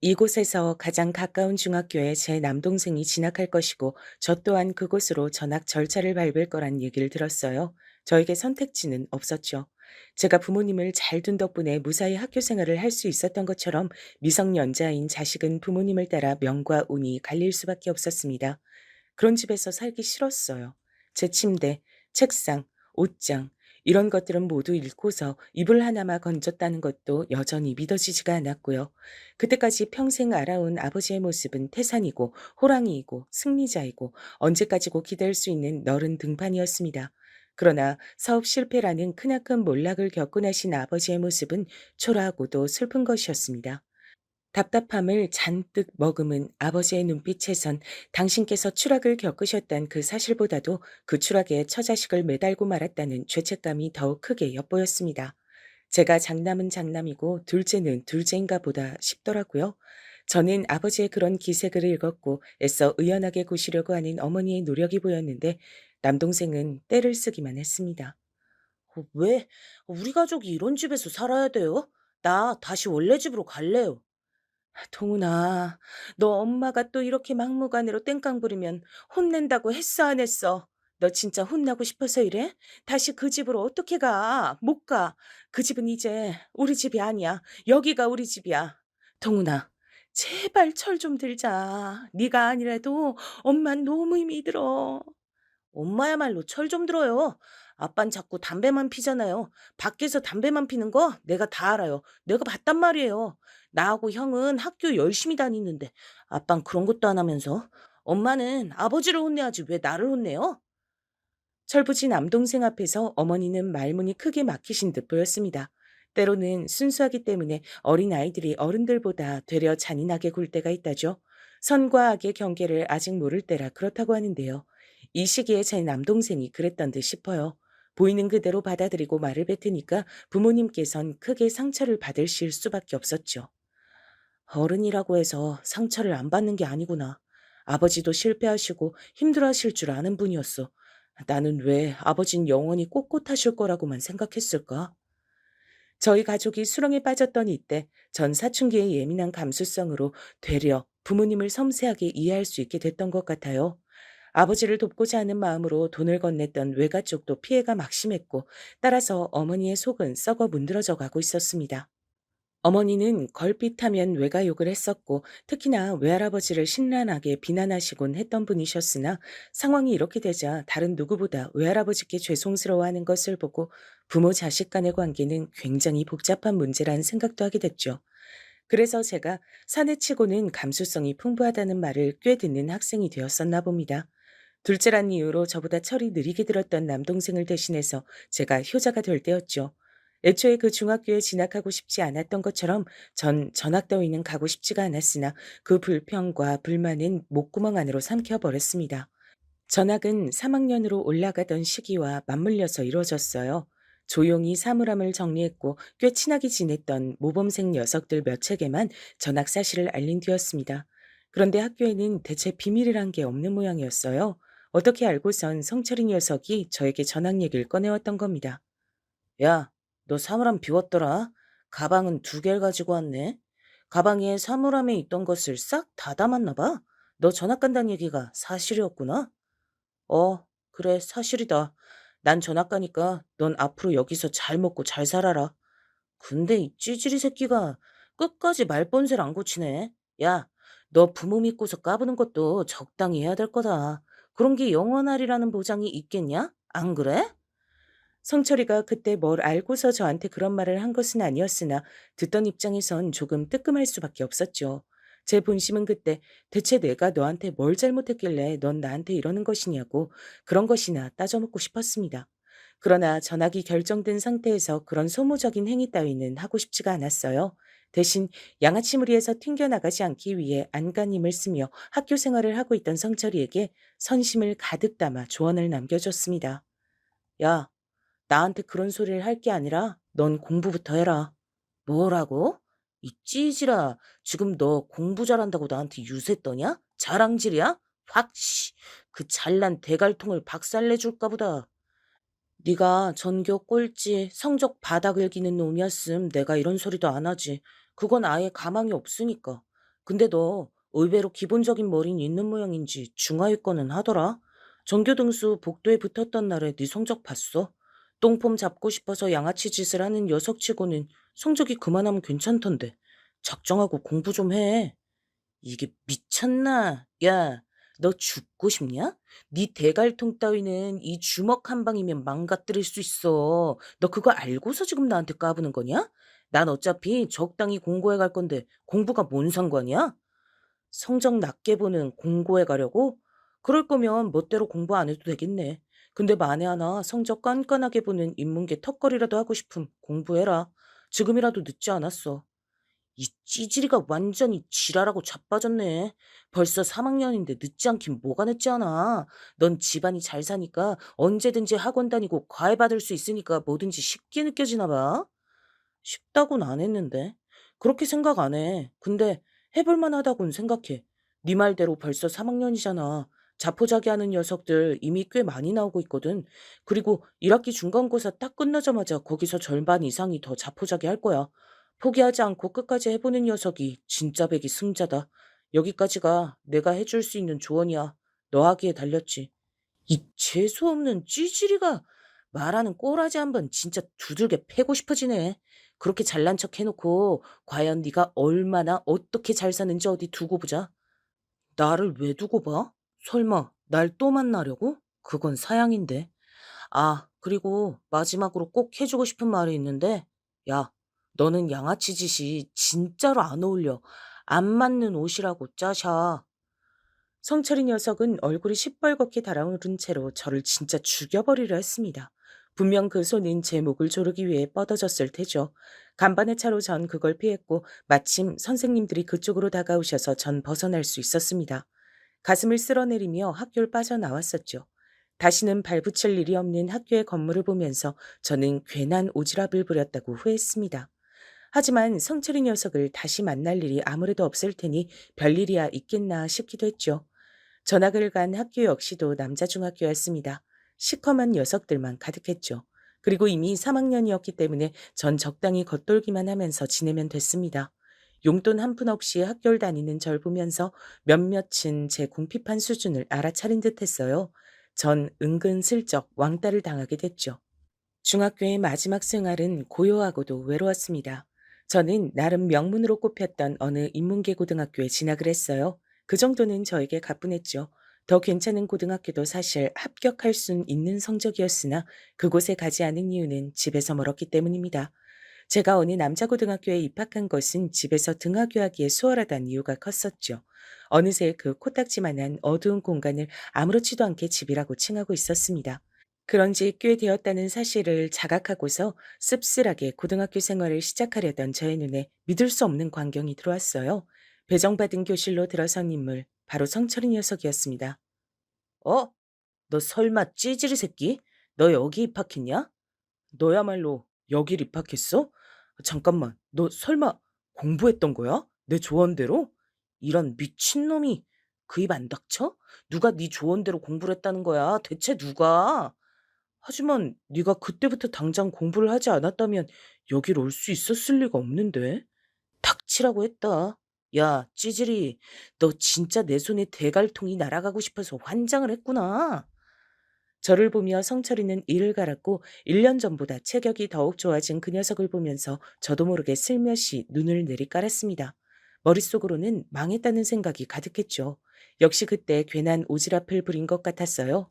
이곳에서 가장 가까운 중학교에 제 남동생이 진학할 것이고 저 또한 그곳으로 전학 절차를 밟을 거란 얘기를 들었어요. 저에게 선택지는 없었죠. 제가 부모님을 잘 둔 덕분에 무사히 학교 생활을 할 수 있었던 것처럼 미성년자인 자식은 부모님을 따라 명과 운이 갈릴 수밖에 없었습니다. 그런 집에서 살기 싫었어요. 제 침대, 책상, 옷장, 이런 것들은 모두 잃고서 이불 하나만 건졌다는 것도 여전히 믿어지지가 않았고요. 그때까지 평생 알아온 아버지의 모습은 태산이고 호랑이이고 승리자이고 언제까지고 기댈 수 있는 너른 등판이었습니다. 그러나 사업 실패라는 크나큰 몰락을 겪고 나신 아버지의 모습은 초라하고도 슬픈 것이었습니다. 답답함을 잔뜩 머금은 아버지의 눈빛에선 당신께서 추락을 겪으셨단 그 사실보다도 그 추락에 처자식을 매달고 말았다는 죄책감이 더욱 크게 엿보였습니다. 제가 장남은 장남이고 둘째는 둘째인가 보다 싶더라고요. 저는 아버지의 그런 기색을 읽었고 애써 의연하게 구시려고 하는 어머니의 노력이 보였는데 남동생은 떼를 쓰기만 했습니다. 왜? 우리 가족이 이런 집에서 살아야 돼요? 나 다시 원래 집으로 갈래요. 동훈아, 너 엄마가 또 이렇게 막무가내로 땡깡 부리면 혼낸다고 했어, 안 했어? 너 진짜 혼나고 싶어서 이래? 다시 그 집으로 어떻게 가? 못 가. 그 집은 이제 우리 집이 아니야. 여기가 우리 집이야. 동훈아, 제발 철 좀 들자. 네가 아니라도 엄만 너무 힘이 들어. 엄마야말로 철 좀 들어요. 아빤 자꾸 담배만 피잖아요. 밖에서 담배만 피는 거 내가 다 알아요. 내가 봤단 말이에요. 나하고 형은 학교 열심히 다니는데 아빤 그런 것도 안 하면서 엄마는 아버지를 혼내야지 왜 나를 혼내요? 철부지 남동생 앞에서 어머니는 말문이 크게 막히신 듯 보였습니다. 때로는 순수하기 때문에 어린 아이들이 어른들보다 되려 잔인하게 굴 때가 있다죠. 선과 악의 경계를 아직 모를 때라 그렇다고 하는데요. 이 시기에 제 남동생이 그랬던 듯 싶어요. 보이는 그대로 받아들이고 말을 뱉으니까 부모님께선 크게 상처를 받으실 수밖에 없었죠. 어른이라고 해서 상처를 안 받는 게 아니구나. 아버지도 실패하시고 힘들어하실 줄 아는 분이었어. 나는 왜 아버진 영원히 꼿꼿하실 거라고만 생각했을까? 저희 가족이 수렁에 빠졌던 이때 전 사춘기의 예민한 감수성으로 되려 부모님을 섬세하게 이해할 수 있게 됐던 것 같아요. 아버지를 돕고자 하는 마음으로 돈을 건넸던 외가 쪽도 피해가 막심했고 따라서 어머니의 속은 썩어 문드러져 가고 있었습니다. 어머니는 걸핏하면 외가욕을 했었고 특히나 외할아버지를 신랄하게 비난하시곤 했던 분이셨으나 상황이 이렇게 되자 다른 누구보다 외할아버지께 죄송스러워하는 것을 보고 부모 자식 간의 관계는 굉장히 복잡한 문제라는 생각도 하게 됐죠. 그래서 제가 사내치고는 감수성이 풍부하다는 말을 꽤 듣는 학생이 되었었나 봅니다. 둘째란 이유로 저보다 철이 느리게 들었던 남동생을 대신해서 제가 효자가 될 때였죠. 애초에 그 중학교에 진학하고 싶지 않았던 것처럼 전 전학 따위는 가고 싶지가 않았으나 그 불평과 불만은 목구멍 안으로 삼켜버렸습니다. 전학은 3학년으로 올라가던 시기와 맞물려서 이루어졌어요. 조용히 사물함을 정리했고 꽤 친하게 지냈던 모범생 녀석들 몇 척에만 전학 사실을 알린 뒤였습니다. 그런데 학교에는 대체 비밀이란 게 없는 모양이었어요. 어떻게 알고선 성철이 녀석이 저에게 전학 얘기를 꺼내왔던 겁니다. 야, 너 사물함 비웠더라? 가방은 2개를 가지고 왔네. 가방에 사물함에 있던 것을 싹 다 담았나 봐. 너 전학 간다는 얘기가 사실이었구나. 그래, 사실이다. 난 전학 가니까 넌 앞으로 여기서 잘 먹고 잘 살아라. 근데 이 찌질이 새끼가 끝까지 말본세를 안 고치네. 야, 너 부모 믿고서 까부는 것도 적당히 해야 될 거다. 그런 게 영원하리라는 보장이 있겠냐? 안 그래? 성철이가 그때 뭘 알고서 저한테 그런 말을 한 것은 아니었으나 듣던 입장에선 조금 뜨끔할 수밖에 없었죠. 제 본심은 그때 대체 내가 너한테 뭘 잘못했길래 넌 나한테 이러는 것이냐고 그런 것이나 따져먹고 싶었습니다. 그러나 전학이 결정된 상태에서 그런 소모적인 행위 따위는 하고 싶지가 않았어요. 대신 양아치 무리에서 튕겨나가지 않기 위해 안간힘을 쓰며 학교 생활을 하고 있던 성철이에게 선심을 가득 담아 조언을 남겨줬습니다. 야, 나한테 그런 소리를 할 게 아니라 넌 공부부터 해라. 뭐라고? 이 찌질아, 지금 너 공부 잘한다고 나한테 유세 떠냐? 자랑질이야? 확 씨. 그 잘난 대갈통을 박살내 줄까 보다. 네가 전교 꼴찌, 성적 바닥을 기는 놈이었음 내가 이런 소리도 안 하지. 그건 아예 가망이 없으니까. 근데 너 의외로 기본적인 머리는 있는 모양인지 중하위권은 하더라. 전교 등수 복도에 붙었던 날에 네 성적 봤어. 똥폼 잡고 싶어서 양아치 짓을 하는 녀석치고는 성적이 그만하면 괜찮던데. 작정하고 공부 좀 해. 이게 미쳤나? 야, 너 죽고 싶냐? 네 대갈통 따위는 이 주먹 한 방이면 망가뜨릴 수 있어. 너 그거 알고서 지금 나한테 까부는 거냐? 난 어차피 적당히 공고해 갈 건데 공부가 뭔 상관이야? 성적 낮게 보는 공고해 가려고? 그럴 거면 멋대로 공부 안 해도 되겠네. 근데 만에 하나 성적 깐깐하게 보는 인문계 턱걸이라도 하고 싶음 공부해라. 지금이라도 늦지 않았어. 이 찌질이가 완전히 지랄하고 자빠졌네. 벌써 3학년인데 늦지 않긴 뭐가 늦지 않아. 넌 집안이 잘 사니까 언제든지 학원 다니고 과외 받을 수 있으니까 뭐든지 쉽게 느껴지나 봐. 쉽다고는 안 했는데. 그렇게 생각 안 해. 근데 해볼 만하다고는 생각해. 네 말대로 벌써 3학년이잖아. 자포자기하는 녀석들 이미 꽤 많이 나오고 있거든. 그리고 1학기 중간고사 딱 끝나자마자 거기서 절반 이상이 더 자포자기 할 거야. 포기하지 않고 끝까지 해보는 녀석이 진짜 백이 승자다. 여기까지가 내가 해줄 수 있는 조언이야. 너 하기에 달렸지. 이 재수없는 찌질이가 말하는 꼬라지 한번 진짜 두들겨 패고 싶어지네. 그렇게 잘난 척 해놓고 과연 네가 얼마나 어떻게 잘 사는지 어디 두고 보자. 나를 왜 두고 봐? 설마 날 또 만나려고? 그건 사양인데. 아, 그리고 마지막으로 꼭 해주고 싶은 말이 있는데, 야, 너는 양아치 짓이 진짜로 안 어울려. 안 맞는 옷이라고 짜샤. 성철이 녀석은 얼굴이 시뻘겋게 달아오른 채로 저를 진짜 죽여버리려 했습니다. 분명 그 손은 제 목을 조르기 위해 뻗어졌을 테죠. 간반의 차로 전 그걸 피했고 마침 선생님들이 그쪽으로 다가오셔서 전 벗어날 수 있었습니다. 가슴을 쓸어내리며 학교를 빠져나왔었죠. 다시는 발붙일 일이 없는 학교의 건물을 보면서 저는 괜한 오지랖을 부렸다고 후회했습니다. 하지만 성철이 녀석을 다시 만날 일이 아무래도 없을 테니 별일이야 있겠나 싶기도 했죠. 전학을 간 학교 역시도 남자 중학교였습니다. 시커먼 녀석들만 가득했죠. 그리고 이미 3학년이었기 때문에 전 적당히 겉돌기만 하면서 지내면 됐습니다. 용돈 한 푼 없이 학교를 다니는 절 보면서 몇몇은 제 궁핍한 수준을 알아차린 듯 했어요. 전 은근슬쩍 왕따를 당하게 됐죠. 중학교의 마지막 생활은 고요하고도 외로웠습니다. 저는 나름 명문으로 꼽혔던 어느 인문계 고등학교에 진학을 했어요. 그 정도는 저에게 가뿐했죠. 더 괜찮은 고등학교도 사실 합격할 순 있는 성적이었으나 그곳에 가지 않은 이유는 집에서 멀었기 때문입니다. 제가 어느 남자 고등학교에 입학한 것은 집에서 등하교하기에 수월하다는 이유가 컸었죠. 어느새 그 코딱지만한 어두운 공간을 아무렇지도 않게 집이라고 칭하고 있었습니다. 그런 지 꽤 되었다는 사실을 자각하고서 씁쓸하게 고등학교 생활을 시작하려던 저의 눈에 믿을 수 없는 광경이 들어왔어요. 배정받은 교실로 들어선 인물, 바로 성철이 녀석이었습니다. 어? 너 설마 찌질이 새끼? 너 여기 입학했냐? 너야말로 여길 입학했어? 잠깐만, 너 설마 공부했던 거야? 내 조언대로? 이런 미친놈이 그 입 안 닥쳐? 누가 네 조언대로 공부를 했다는 거야? 대체 누가? 하지만 네가 그때부터 당장 공부를 하지 않았다면 여길 올 수 있었을 리가 없는데. 닥치라고 했다. 야, 찌질이, 너 진짜 내 손에 대갈통이 날아가고 싶어서 환장을 했구나. 저를 보며 성철이는 이를 갈았고 1년 전보다 체격이 더욱 좋아진 그 녀석을 보면서 저도 모르게 슬며시 눈을 내리깔았습니다. 머릿속으로는 망했다는 생각이 가득했죠. 역시 그때 괜한 오지랖을 부린 것 같았어요.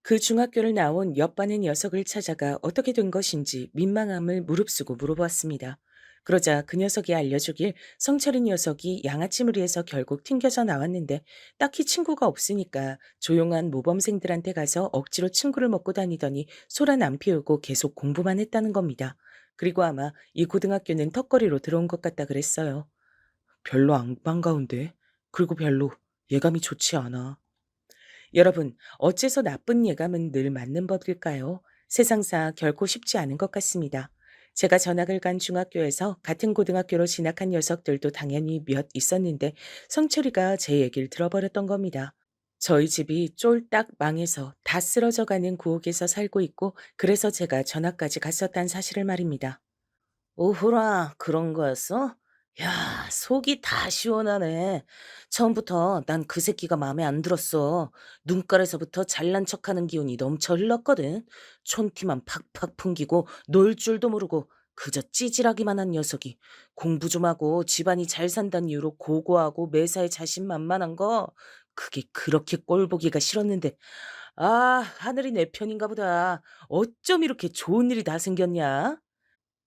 그 중학교를 나온 옆반의 녀석을 찾아가 어떻게 된 것인지 민망함을 무릅쓰고 물어보았습니다. 그러자 그 녀석이 알려주길 성철이 녀석이 양아치무리에서 결국 튕겨져 나왔는데 딱히 친구가 없으니까 조용한 모범생들한테 가서 억지로 친구를 먹고 다니더니 소란 안 피우고 계속 공부만 했다는 겁니다. 그리고 아마 이 고등학교는 턱걸이로 들어온 것 같다 그랬어요. 별로 안 반가운데. 그리고 별로 예감이 좋지 않아. 여러분, 어째서 나쁜 예감은 늘 맞는 법일까요? 세상사 결코 쉽지 않은 것 같습니다. 제가 전학을 간 중학교에서 같은 고등학교로 진학한 녀석들도 당연히 몇 있었는데 성철이가 제 얘기를 들어버렸던 겁니다. 저희 집이 쫄딱 망해서 다 쓰러져 가는 구옥에서 살고 있고 그래서 제가 전학까지 갔었단 사실을 말입니다. 오호라, 그런 거였어? 야, 속이 다 시원하네. 처음부터 난 그 새끼가 마음에 안 들었어. 눈깔에서부터 잘난 척하는 기운이 넘쳐 흘렀거든. 촌티만 팍팍 풍기고 놀 줄도 모르고 그저 찌질하기만 한 녀석이 공부 좀 하고 집안이 잘 산다는 이유로 고고하고 매사에 자신만만한 거 그게 그렇게 꼴보기가 싫었는데 아, 하늘이 내 편인가 보다. 어쩜 이렇게 좋은 일이 다 생겼냐?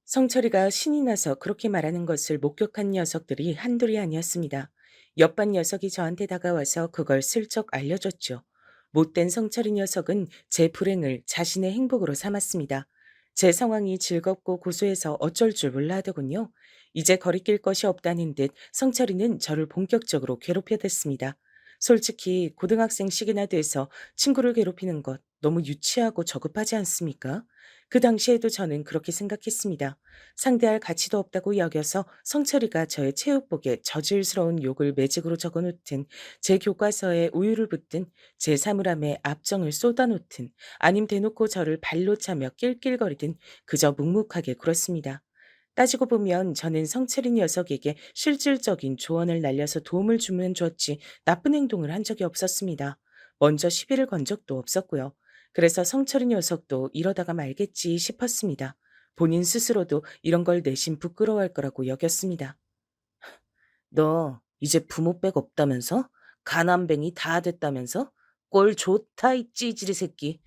성철이가 신이 나서 그렇게 말하는 것을 목격한 녀석들이 한둘이 아니었습니다. 옆반 녀석이 저한테 다가와서 그걸 슬쩍 알려줬죠. 못된 성철이 녀석은 제 불행을 자신의 행복으로 삼았습니다. 제 상황이 즐겁고 고소해서 어쩔 줄 몰라 하더군요. 이제 거리낄 것이 없다는 듯 성철이는 저를 본격적으로 괴롭혀댔습니다. 솔직히 고등학생식이나 돼서 친구를 괴롭히는 것 너무 유치하고 저급하지 않습니까? 그 당시에도 저는 그렇게 생각했습니다. 상대할 가치도 없다고 여겨서 성철이가 저의 체육복에 저질스러운 욕을 매직으로 적어놓든 제 교과서에 우유를 붓든 제 사물함에 압정을 쏟아놓든 아님 대놓고 저를 발로 차며 낄낄거리든 그저 묵묵하게 굴었습니다. 따지고 보면 저는 성철이 녀석에게 실질적인 조언을 날려서 도움을 주면 줬지 나쁜 행동을 한 적이 없었습니다. 먼저 시비를 건 적도 없었고요. 그래서 성철이 녀석도 이러다가 말겠지 싶었습니다. 본인 스스로도 이런 걸 내심 부끄러워할 거라고 여겼습니다. 너 이제 부모 백 없다면서? 가난뱅이 다 됐다면서? 꼴 좋다 이 찌질이 새끼.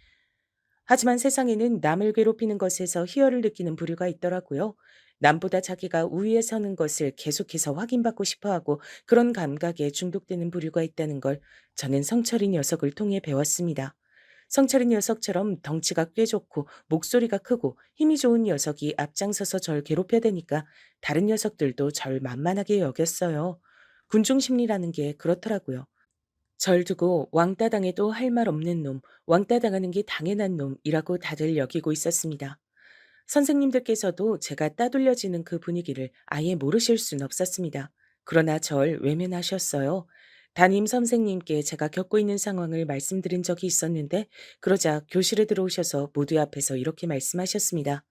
하지만 세상에는 남을 괴롭히는 것에서 희열을 느끼는 부류가 있더라고요. 남보다 자기가 우위에 서는 것을 계속해서 확인받고 싶어하고 그런 감각에 중독되는 부류가 있다는 걸 저는 성철이 녀석을 통해 배웠습니다. 성철이 녀석처럼 덩치가 꽤 좋고 목소리가 크고 힘이 좋은 녀석이 앞장서서 절 괴롭혀대니까 다른 녀석들도 절 만만하게 여겼어요. 군중 심리라는 게 그렇더라고요. 절 두고 왕따 당해도 할 말 없는 놈, 왕따 당하는 게 당연한 놈이라고 다들 여기고 있었습니다. 선생님들께서도 제가 따돌려지는 그 분위기를 아예 모르실 순 없었습니다. 그러나 절 외면하셨어요. 담임 선생님께 제가 겪고 있는 상황을 말씀드린 적이 있었는데 그러자 교실에 들어오셔서 모두 앞에서 이렇게 말씀하셨습니다.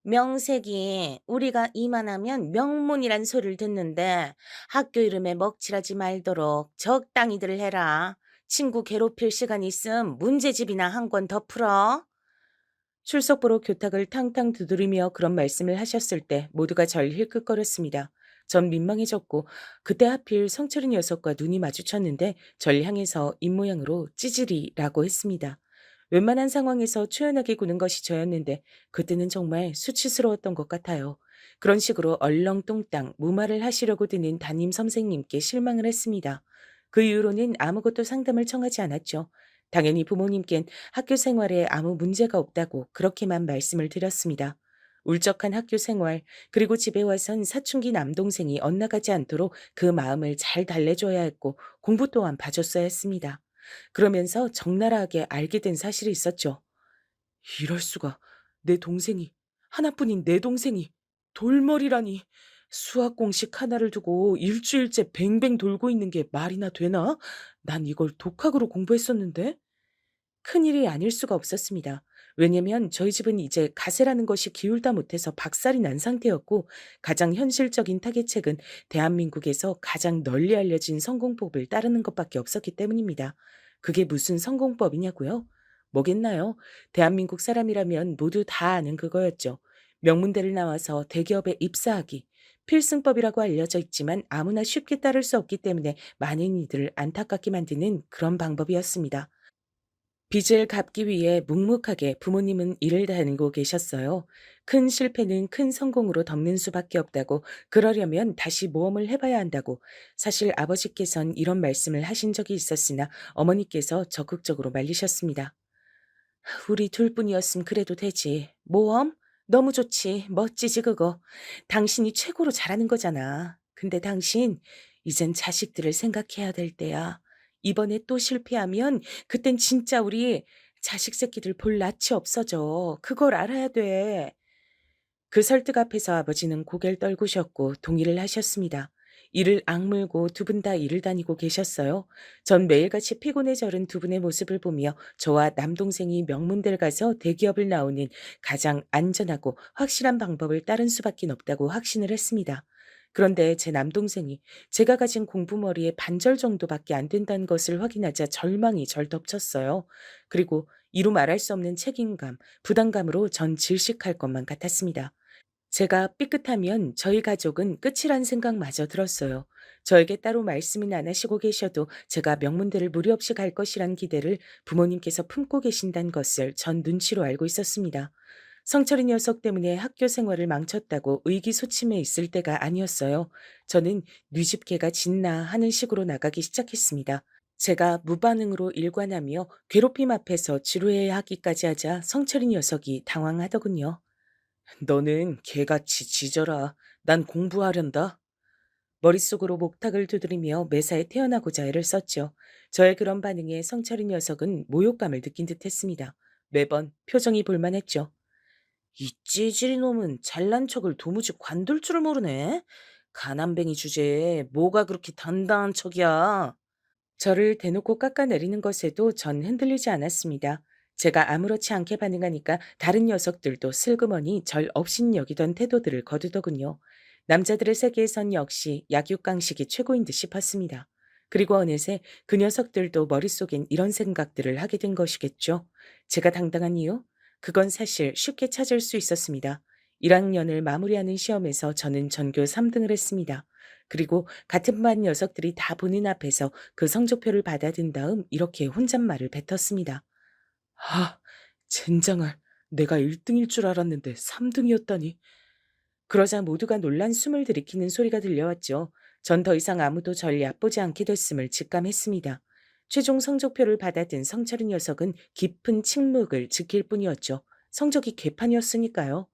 명색이 우리가 이만하면 명문이란 소리를 듣는데 학교 이름에 먹칠하지 말도록 적당히들 해라. 친구 괴롭힐 시간 있음 문제집이나 한 권 더 풀어. 출석부로 교탁을 탕탕 두드리며 그런 말씀을 하셨을 때 모두가 절 힐끗거렸습니다. 전 민망해졌고 그때 하필 성철이 녀석과 눈이 마주쳤는데 절 향해서 입모양으로 찌질이라고 했습니다. 웬만한 상황에서 초연하게 구는 것이 저였는데 그때는 정말 수치스러웠던 것 같아요. 그런 식으로 얼렁뚱땅 무말을 하시려고 드는 담임 선생님께 실망을 했습니다. 그 이후로는 아무것도 상담을 청하지 않았죠. 당연히 부모님께는 학교 생활에 아무 문제가 없다고 그렇게만 말씀을 드렸습니다. 울적한 학교 생활, 그리고 집에 와선 사춘기 남동생이 엇나가지 않도록 그 마음을 잘 달래줘야 했고 공부 또한 봐줬어야 했습니다. 그러면서 적나라하게 알게 된 사실이 있었죠. 이럴 수가. 내 동생이, 하나뿐인 내 동생이 돌머리라니. 수학 공식 하나를 두고 일주일째 뱅뱅 돌고 있는 게 말이나 되나? 난 이걸 독학으로 공부했었는데? 큰일이 아닐 수가 없었습니다. 왜냐면 저희 집은 이제 가세라는 것이 기울다 못해서 박살이 난 상태였고 가장 현실적인 타겟책은 대한민국에서 가장 널리 알려진 성공법을 따르는 것밖에 없었기 때문입니다. 그게 무슨 성공법이냐고요? 뭐겠나요? 대한민국 사람이라면 모두 다 아는 그거였죠. 명문대를 나와서 대기업에 입사하기. 필승법이라고 알려져 있지만 아무나 쉽게 따를 수 없기 때문에 많은 이들을 안타깝게 만드는 그런 방법이었습니다. 빚을 갚기 위해 묵묵하게 부모님은 일을 다니고 계셨어요. 큰 실패는 큰 성공으로 덮는 수밖에 없다고, 그러려면 다시 모험을 해봐야 한다고. 사실 아버지께선 이런 말씀을 하신 적이 있었으나 어머니께서 적극적으로 말리셨습니다. 우리 둘뿐이었음 그래도 되지. 모험? 너무 좋지. 멋지지 그거. 당신이 최고로 잘하는 거잖아. 근데 당신 이젠 자식들을 생각해야 될 때야. 이번에 또 실패하면 그땐 진짜 우리 자식 새끼들 볼 낯이 없어져. 그걸 알아야 돼. 그 설득 앞에서 아버지는 고개를 떨구셨고 동의를 하셨습니다. 이를 악물고 두 분 다 일을 다니고 계셨어요. 전 매일같이 피곤에 절은 두 분의 모습을 보며 저와 남동생이 명문대를 가서 대기업을 나오는 가장 안전하고 확실한 방법을 따른 수밖에 없다고 확신을 했습니다. 그런데 제 남동생이 제가 가진 공부머리의 반절 정도밖에 안 된다는 것을 확인하자 절망이 절 덮쳤어요. 그리고 이루 말할 수 없는 책임감, 부담감으로 전 질식할 것만 같았습니다. 제가 삐끗하면 저희 가족은 끝이란 생각마저 들었어요. 저에게 따로 말씀은 안 하시고 계셔도 제가 명문대를 무리 없이 갈 것이란 기대를 부모님께서 품고 계신다는 것을 전 눈치로 알고 있었습니다. 성철이 녀석 때문에 학교 생활을 망쳤다고 의기소침해 있을 때가 아니었어요. 저는 뉘집개가 짖나 하는 식으로 나가기 시작했습니다. 제가 무반응으로 일관하며 괴롭힘 앞에서 지루해야 하기까지 하자 성철이 녀석이 당황하더군요. 너는 개같이 짖어라. 난 공부하련다. 머릿속으로 목탁을 두드리며 매사에 태어나고자 애를 썼죠. 저의 그런 반응에 성철이 녀석은 모욕감을 느낀 듯 했습니다. 매번 표정이 볼만했죠. 이 찌질이 놈은 잘난 척을 도무지 관둘 줄 모르네. 가난뱅이 주제에 뭐가 그렇게 단단한 척이야. 저를 대놓고 깎아내리는 것에도 전 흔들리지 않았습니다. 제가 아무렇지 않게 반응하니까 다른 녀석들도 슬그머니 절 업신여기던 태도들을 거두더군요. 남자들의 세계에선 역시 약육강식이 최고인 듯 싶었습니다. 그리고 어느새 그 녀석들도 머릿속엔 이런 생각들을 하게 된 것이겠죠. 제가 당당한 이유? 그건 사실 쉽게 찾을 수 있었습니다. 1학년을 마무리하는 시험에서 저는 전교 3등을 했습니다. 그리고 같은 반 녀석들이 다 보는 앞에서 그 성적표를 받아든 다음 이렇게 혼잣말을 뱉었습니다. 아, 젠장할. 내가 1등일 줄 알았는데 3등이었다니. 그러자 모두가 놀란 숨을 들이키는 소리가 들려왔죠. 전 더 이상 아무도 절 얕보지 않게 됐음을 직감했습니다. 최종 성적표를 받아든 성철이 녀석은 깊은 침묵을 지킬 뿐이었죠. 성적이 개판이었으니까요.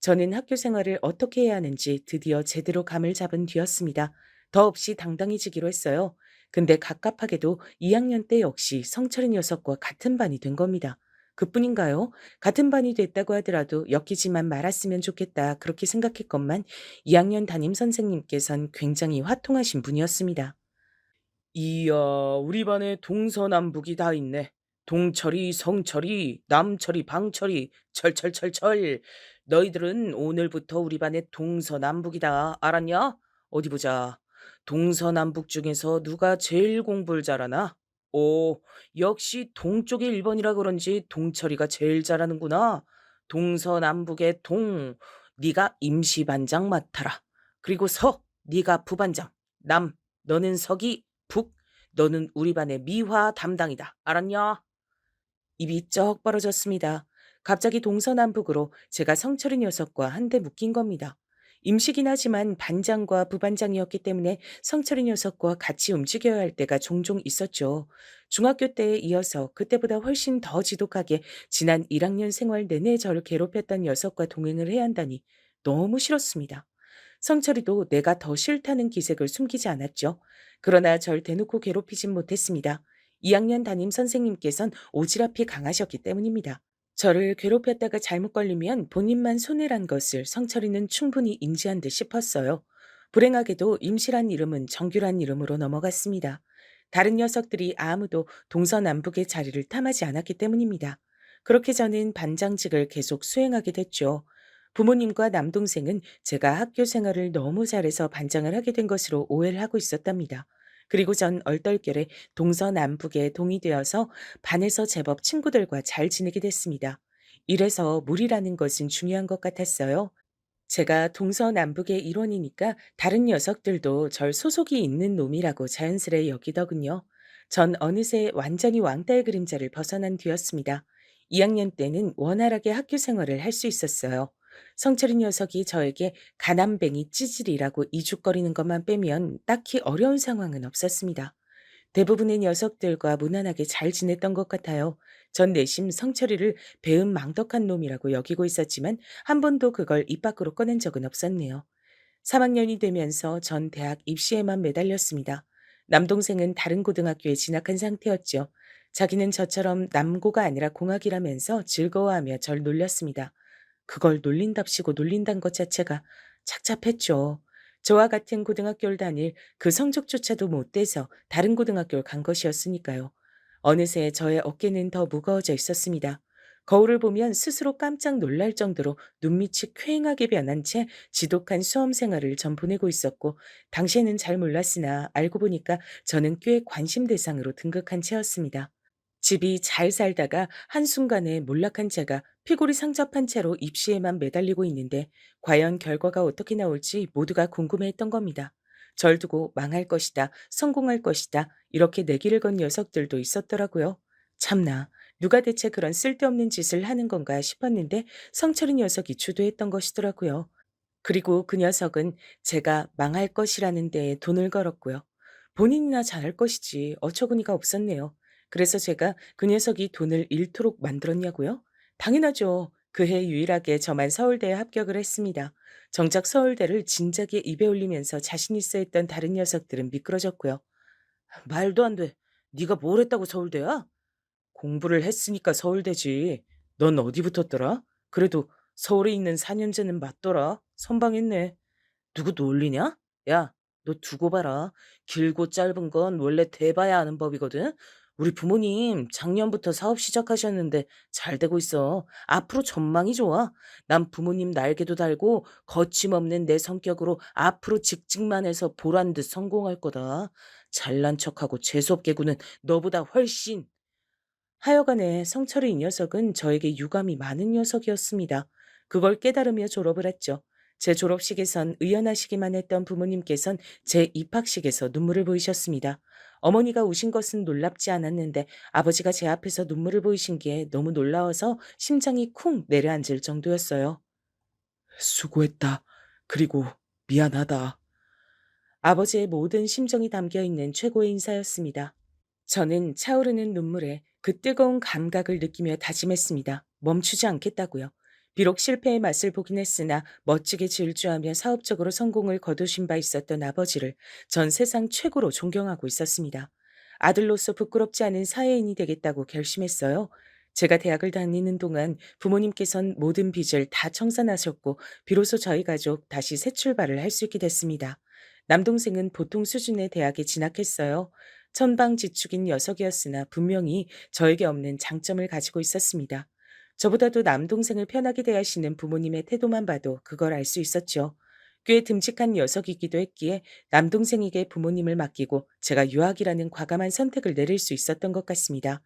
저는 학교 생활을 어떻게 해야 하는지 드디어 제대로 감을 잡은 뒤였습니다. 더없이 당당해지기로 했어요. 근데 갑갑하게도 2학년 때 역시 성철이 녀석과 같은 반이 된 겁니다. 그뿐인가요? 같은 반이 됐다고 하더라도 엮이지만 말았으면 좋겠다 그렇게 생각했건만 2학년 담임 선생님께선 굉장히 화통하신 분이었습니다. 이야, 우리 반에 동서남북이 다 있네. 동철이, 성철이, 남철이, 방철이, 철철철철. 너희들은 오늘부터 우리 반에 동서남북이다. 알았냐? 어디 보자. 동서남북 중에서 누가 제일 공부를 잘하나? 오, 역시 동쪽의 1번이라 그런지 동철이가 제일 잘하는구나. 동서남북의 동, 네가 임시반장 맡아라. 그리고 서, 네가 부반장. 남, 너는 서기, 북, 너는 우리 반의 미화 담당이다. 알았냐? 입이 쩍 벌어졌습니다. 갑자기 동서남북으로 제가 성철이 녀석과 한데 묶인 겁니다. 임시긴 하지만 반장과 부반장이었기 때문에 성철이 녀석과 같이 움직여야 할 때가 종종 있었죠. 중학교 때에 이어서 그때보다 훨씬 더 지독하게 지난 1학년 생활 내내 저를 괴롭혔던 녀석과 동행을 해야 한다니 너무 싫었습니다. 성철이도 내가 더 싫다는 기색을 숨기지 않았죠. 그러나 절 대놓고 괴롭히진 못했습니다. 2학년 담임 선생님께선 오지랖이 강하셨기 때문입니다. 저를 괴롭혔다가 잘못 걸리면 본인만 손해란 것을 성철이는 충분히 인지한 듯 싶었어요. 불행하게도 임시란 이름은 정규란 이름으로 넘어갔습니다. 다른 녀석들이 아무도 동서남북의 자리를 탐하지 않았기 때문입니다. 그렇게 저는 반장직을 계속 수행하게 됐죠. 부모님과 남동생은 제가 학교 생활을 너무 잘해서 반장을 하게 된 것으로 오해를 하고 있었답니다. 그리고 전 얼떨결에 동서남북에 동의되어서 반에서 제법 친구들과 잘 지내게 됐습니다. 이래서 무리라는 것은 중요한 것 같았어요. 제가 동서남북의 일원이니까 다른 녀석들도 절 소속이 있는 놈이라고 자연스레 여기더군요. 전 어느새 완전히 왕따의 그림자를 벗어난 뒤였습니다. 2학년 때는 원활하게 학교 생활을 할 수 있었어요. 성철이 녀석이 저에게 가난뱅이 찌질이라고 이죽거리는 것만 빼면 딱히 어려운 상황은 없었습니다. 대부분의 녀석들과 무난하게 잘 지냈던 것 같아요. 전 내심 성철이를 배은망덕한 놈이라고 여기고 있었지만 한 번도 그걸 입 밖으로 꺼낸 적은 없었네요. 3학년이 되면서 전 대학 입시에만 매달렸습니다. 남동생은 다른 고등학교에 진학한 상태였죠. 자기는 저처럼 남고가 아니라 공학이라면서 즐거워하며 절 놀렸습니다. 그걸 놀린답시고 놀린다는 것 자체가 착잡했죠. 저와 같은 고등학교를 다닐 그 성적조차도 못 돼서 다른 고등학교를 간 것이었으니까요. 어느새 저의 어깨는 더 무거워져 있었습니다. 거울을 보면 스스로 깜짝 놀랄 정도로 눈밑이 퀭하게 변한 채 지독한 수험 생활을 전 보내고 있었고, 당시에는 잘 몰랐으나 알고 보니까 저는 꽤 관심 대상으로 등극한 채였습니다. 집이 잘 살다가 한순간에 몰락한 채가 피골이 상접한 채로 입시에만 매달리고 있는데 과연 결과가 어떻게 나올지 모두가 궁금해했던 겁니다. 절 두고 망할 것이다, 성공할 것이다 이렇게 내기를 건 녀석들도 있었더라고요. 참나, 누가 대체 그런 쓸데없는 짓을 하는 건가 싶었는데 성철이 녀석이 주도했던 것이더라고요. 그리고 그 녀석은 제가 망할 것이라는 데에 돈을 걸었고요. 본인이나 잘할 것이지 어처구니가 없었네요. 그래서 제가 그 녀석이 돈을 잃도록 만들었냐고요? 당연하죠. 그해 유일하게 저만 서울대에 합격을 했습니다. 정작 서울대를 진작에 입에 올리면서 자신 있어 했던 다른 녀석들은 미끄러졌고요. 말도 안 돼. 네가 뭘 했다고 서울대야? 공부를 했으니까 서울대지. 넌 어디 붙었더라? 그래도 서울에 있는 4년제는 맞더라. 선방했네. 누구 놀리냐? 야, 너 두고 봐라. 길고 짧은 건 원래 돼봐야 아는 법이거든. 우리 부모님 작년부터 사업 시작하셨는데 잘 되고 있어. 앞으로 전망이 좋아. 난 부모님 날개도 달고 거침없는 내 성격으로 앞으로 직직만 해서 보란 듯 성공할 거다. 잘난 척하고 재수없게 구는 너보다 훨씬. 하여간에 성철이 이 녀석은 저에게 유감이 많은 녀석이었습니다. 그걸 깨달으며 졸업을 했죠. 제 졸업식에선 의연하시기만 했던 부모님께선 제 입학식에서 눈물을 보이셨습니다. 어머니가 우신 것은 놀랍지 않았는데 아버지가 제 앞에서 눈물을 보이신 게 너무 놀라워서 심장이 쿵 내려앉을 정도였어요. 수고했다. 그리고 미안하다. 아버지의 모든 심정이 담겨 있는 최고의 인사였습니다. 저는 차오르는 눈물에 그 뜨거운 감각을 느끼며 다짐했습니다. 멈추지 않겠다고요. 비록 실패의 맛을 보긴 했으나 멋지게 질주하며 사업적으로 성공을 거두신 바 있었던 아버지를 전 세상 최고로 존경하고 있었습니다. 아들로서 부끄럽지 않은 사회인이 되겠다고 결심했어요. 제가 대학을 다니는 동안 부모님께선 모든 빚을 다 청산하셨고 비로소 저희 가족 다시 새 출발을 할 수 있게 됐습니다. 남동생은 보통 수준의 대학에 진학했어요. 천방지축인 녀석이었으나 분명히 저에게 없는 장점을 가지고 있었습니다. 저보다도 남동생을 편하게 대하시는 부모님의 태도만 봐도 그걸 알 수 있었죠. 꽤 듬직한 녀석이기도 했기에 남동생에게 부모님을 맡기고 제가 유학이라는 과감한 선택을 내릴 수 있었던 것 같습니다.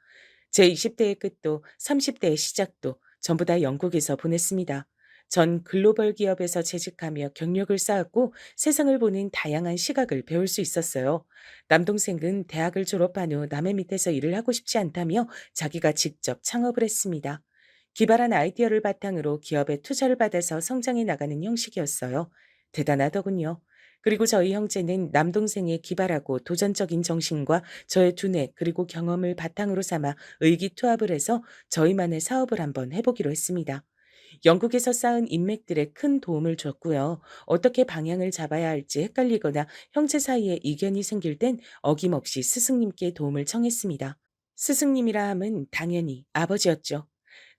제 20대의 끝도 30대의 시작도 전부 다 영국에서 보냈습니다. 전 글로벌 기업에서 재직하며 경력을 쌓았고 세상을 보는 다양한 시각을 배울 수 있었어요. 남동생은 대학을 졸업한 후 남의 밑에서 일을 하고 싶지 않다며 자기가 직접 창업을 했습니다. 기발한 아이디어를 바탕으로 기업에 투자를 받아서 성장해 나가는 형식이었어요. 대단하더군요. 그리고 저희 형제는 남동생의 기발하고 도전적인 정신과 저의 두뇌 그리고 경험을 바탕으로 삼아 의기투합을 해서 저희만의 사업을 한번 해보기로 했습니다. 영국에서 쌓은 인맥들에 큰 도움을 줬고요. 어떻게 방향을 잡아야 할지 헷갈리거나 형제 사이에 이견이 생길 땐 어김없이 스승님께 도움을 청했습니다. 스승님이라 함은 당연히 아버지였죠.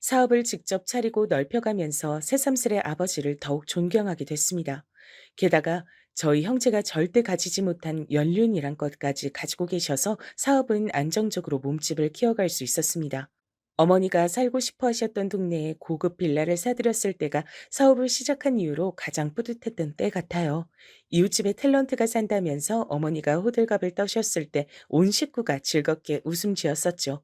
사업을 직접 차리고 넓혀가면서 새삼스레 아버지를 더욱 존경하게 됐습니다. 게다가 저희 형제가 절대 가지지 못한 연륜이란 것까지 가지고 계셔서 사업은 안정적으로 몸집을 키워갈 수 있었습니다. 어머니가 살고 싶어 하셨던 동네에 고급 빌라를 사들였을 때가 사업을 시작한 이후로 가장 뿌듯했던 때 같아요. 이웃집에 탤런트가 산다면서 어머니가 호들갑을 떠셨을 때 온 식구가 즐겁게 웃음 지었었죠.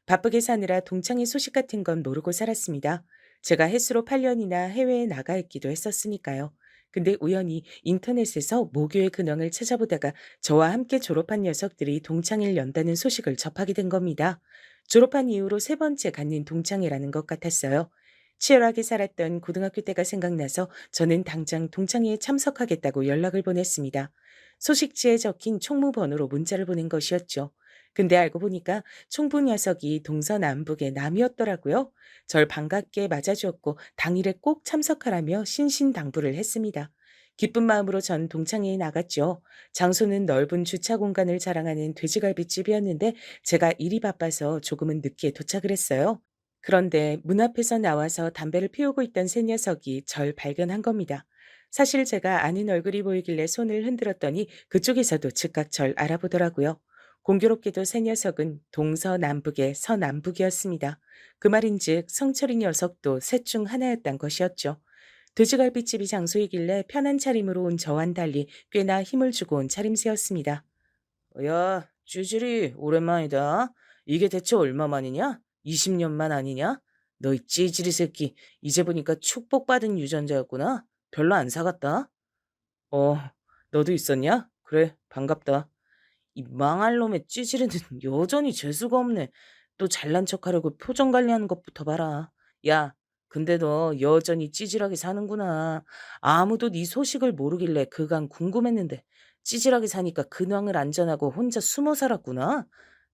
바쁘게 사느라 동창회 소식 같은 건 모르고 살았습니다. 제가 햇수로 8년이나 해외에 나가 있기도 했었으니까요. 근데 우연히 인터넷에서 모교의 근황을 찾아보다가 저와 함께 졸업한 녀석들이 동창회를 연다는 소식을 접하게 된 겁니다. 졸업한 이후로 세 번째 갖는 동창회라는 것 같았어요. 치열하게 살았던 고등학교 때가 생각나서 저는 당장 동창회에 참석하겠다고 연락을 보냈습니다. 소식지에 적힌 총무 번호로 문자를 보낸 것이었죠. 근데 알고 보니까 총부 녀석이 동서남북의 남이었더라고요. 절 반갑게 맞아주었고 당일에 꼭 참석하라며 신신당부를 했습니다. 기쁜 마음으로 전 동창회에 나갔죠. 장소는 넓은 주차 공간을 자랑하는 돼지갈비집이었는데 제가 일이 바빠서 조금은 늦게 도착을 했어요. 그런데 문 앞에서 나와서 담배를 피우고 있던 새 녀석이 절 발견한 겁니다. 사실 제가 아는 얼굴이 보이길래 손을 흔들었더니 그쪽에서도 즉각 절 알아보더라고요. 공교롭게도 새 녀석은 동서남북의 서남북이었습니다. 그 말인즉 성철이 녀석도 셋 중 하나였단 것이었죠. 돼지갈비집이 장소이길래 편한 차림으로 온 저와는 달리 꽤나 힘을 주고 온 차림새였습니다. 야, 찌질이 오랜만이다. 이게 대체 얼마만이냐? 20년만 아니냐? 너 이 찌질이 새끼, 이제 보니까 축복받은 유전자였구나. 별로 안 사갔다. 어, 너도 있었냐? 그래, 반갑다. 이 망할 놈의 찌질이는 여전히 재수가 없네. 또 잘난 척하려고 표정 관리하는 것부터 봐라. 야, 근데 너 여전히 찌질하게 사는구나. 아무도 네 소식을 모르길래 그간 궁금했는데 찌질하게 사니까 근황을 안 전하고 혼자 숨어 살았구나.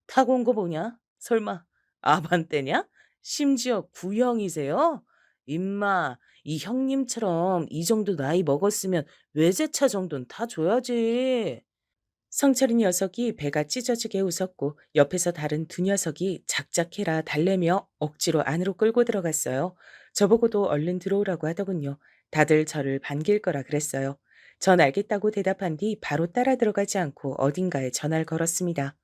타고 온 거 보냐? 설마 아반떼냐? 심지어 구형이세요? 임마, 이 형님처럼 이 정도 나이 먹었으면 외제차 정도는 타줘야지. 성철이 녀석이 배가 찢어지게 웃었고 옆에서 다른 두 녀석이 작작해라 달래며 억지로 안으로 끌고 들어갔어요. 저보고도 얼른 들어오라고 하더군요. 다들 저를 반길 거라 그랬어요. 전 알겠다고 대답한 뒤 바로 따라 들어가지 않고 어딘가에 전화를 걸었습니다.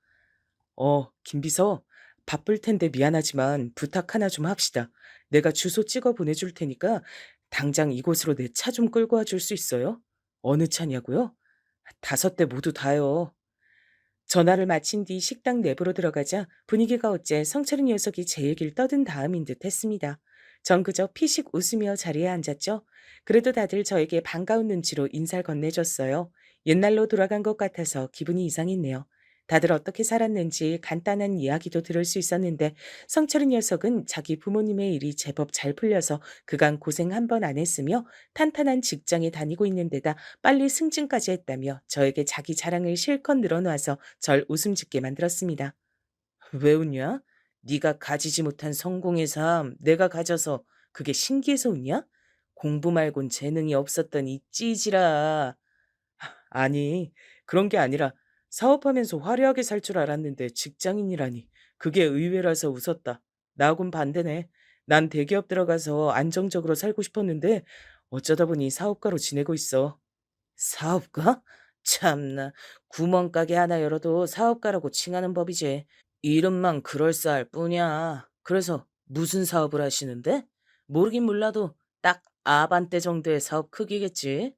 김비서. 바쁠 텐데 미안하지만 부탁 하나 좀 합시다. 내가 주소 찍어 보내줄 테니까 당장 이곳으로 내 차 좀 끌고 와줄 수 있어요? 어느 차냐고요? 5대 모두 다요. 전화를 마친 뒤 식당 내부로 들어가자 분위기가 어째 성철이 녀석이 제 얘기를 떠든 다음인 듯 했습니다. 전 그저 피식 웃으며 자리에 앉았죠. 그래도 다들 저에게 반가운 눈치로 인사를 건네줬어요. 옛날로 돌아간 것 같아서 기분이 이상했네요. 다들 어떻게 살았는지 간단한 이야기도 들을 수 있었는데 성철이 녀석은 자기 부모님의 일이 제법 잘 풀려서 그간 고생 한 번 안 했으며 탄탄한 직장에 다니고 있는 데다 빨리 승진까지 했다며 저에게 자기 자랑을 실컷 늘어놓아서 절 웃음 짓게 만들었습니다. 왜 웃냐? 네가 가지지 못한 성공의 삶 내가 가져서 그게 신기해서 웃냐? 공부 말곤 재능이 없었던 이 찌질아. 아니, 그런 게 아니라 사업하면서 화려하게 살 줄 알았는데 직장인이라니. 그게 의외라서 웃었다. 나하고는 반대네. 난 대기업 들어가서 안정적으로 살고 싶었는데 어쩌다 보니 사업가로 지내고 있어. 사업가? 참나, 구멍가게 하나 열어도 사업가라고 칭하는 법이지. 이름만 그럴싸할 뿐이야. 그래서 무슨 사업을 하시는데? 모르긴 몰라도 딱 아반떼 정도의 사업 크기겠지.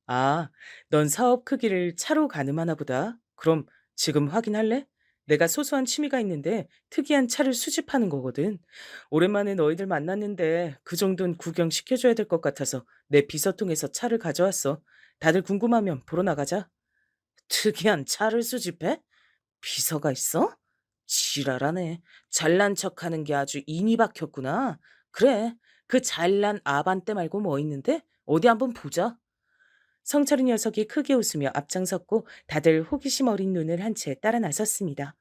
아, 넌 사업 크기를 차로 가늠하나 보다. 그럼 지금 확인할래? 내가 소소한 취미가 있는데 특이한 차를 수집하는 거거든. 오랜만에 너희들 만났는데 그 정도는 구경시켜줘야 될 것 같아서 내 비서통에서 차를 가져왔어. 다들 궁금하면 보러 나가자. 특이한 차를 수집해? 비서가 있어? 지랄하네. 잘난 척하는 게 아주 인이 박혔구나. 그래, 그 잘난 아반떼 말고 뭐 있는데? 어디 한번 보자. 성철이 녀석이 크게 웃으며 앞장섰고 다들 호기심 어린 눈을 한 채 따라 나섰습니다.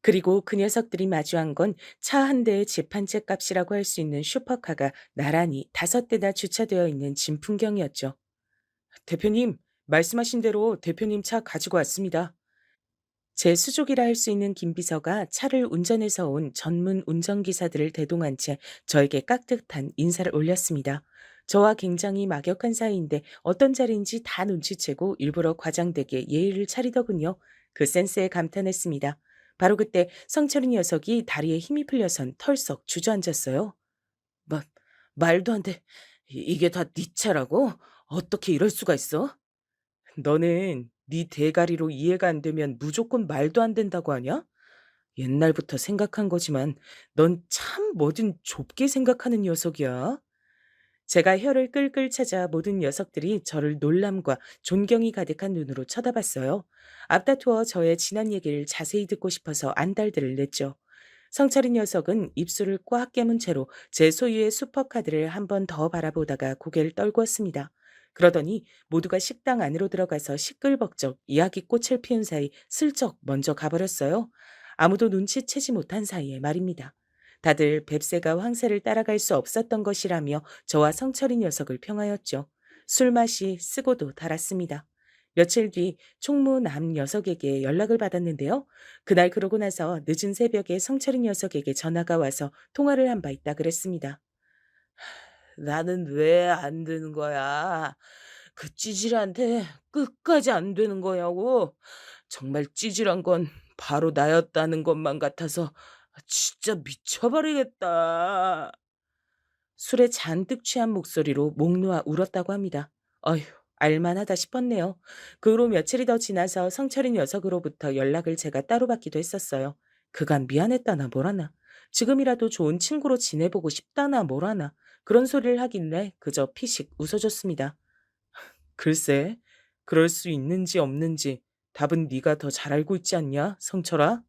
그리고 그 녀석들이 마주한 건 차 한 대의 집 한 채 값이라고 할 수 있는 슈퍼카가 나란히 5대나 주차되어 있는 진풍경이었죠. 대표님, 말씀하신 대로 대표님 차 가지고 왔습니다. 제 수족이라 할 수 있는 김 비서가 차를 운전해서 온 전문 운전기사들을 대동한 채 저에게 깍듯한 인사를 올렸습니다. 저와 굉장히 막역한 사이인데 어떤 자리인지 다 눈치채고 일부러 과장되게 예의를 차리더군요. 그 센스에 감탄했습니다. 바로 그때 성철이 녀석이 다리에 힘이 풀려선 털썩 주저앉았어요. 마, 말도 안 돼. 이게 다 네 차라고? 어떻게 이럴 수가 있어? 너는 네 대가리로 이해가 안 되면 무조건 말도 안 된다고 하냐? 옛날부터 생각한 거지만 넌 참 뭐든 좁게 생각하는 녀석이야. 제가 혀를 끌끌 찾아 모든 녀석들이 저를 놀람과 존경이 가득한 눈으로 쳐다봤어요. 앞다투어 저의 지난 얘기를 자세히 듣고 싶어서 안달들을 냈죠. 성철이 녀석은 입술을 꽉 깨문 채로 제 소유의 슈퍼카드를 한 번 더 바라보다가 고개를 떨구었습니다. 그러더니 모두가 식당 안으로 들어가서 시끌벅적 이야기꽃을 피운 사이 슬쩍 먼저 가버렸어요. 아무도 눈치채지 못한 사이에 말입니다. 다들 뱁새가 황새를 따라갈 수 없었던 것이라며 저와 성철이 녀석을 평하였죠. 술맛이 쓰고도 달았습니다. 며칠 뒤 총무 남 녀석에게 연락을 받았는데요. 그날 그러고 나서 늦은 새벽에 성철이 녀석에게 전화가 와서 통화를 한 바 있다 그랬습니다. 나는 왜 안 되는 거야? 그 찌질한테 끝까지 안 되는 거냐고. 정말 찌질한 건 바로 나였다는 것만 같아서 진짜 미쳐버리겠다. 술에 잔뜩 취한 목소리로 목 놓아 울었다고 합니다. 어휴, 알만하다 싶었네요. 그 후로 며칠이 더 지나서 성철이 녀석으로부터 연락을 제가 따로 받기도 했었어요. 그간 미안했다나 뭐라나. 지금이라도 좋은 친구로 지내보고 싶다나 뭐라나. 그런 소리를 하길래 그저 피식 웃어줬습니다. 글쎄, 그럴 수 있는지 없는지 답은 네가 더 잘 알고 있지 않냐, 성철아?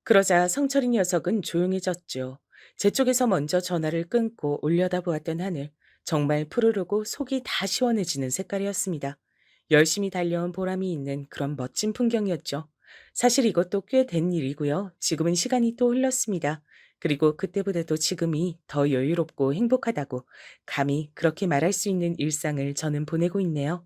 그러자 성철이 녀석은 조용해졌죠. 제 쪽에서 먼저 전화를 끊고 올려다보았던 하늘. 정말 푸르르고 속이 다 시원해지는 색깔이었습니다. 열심히 달려온 보람이 있는 그런 멋진 풍경이었죠. 사실 이것도 꽤 된 일이고요. 지금은 시간이 또 흘렀습니다. 그리고 그때보다도 지금이 더 여유롭고 행복하다고 감히 그렇게 말할 수 있는 일상을 저는 보내고 있네요.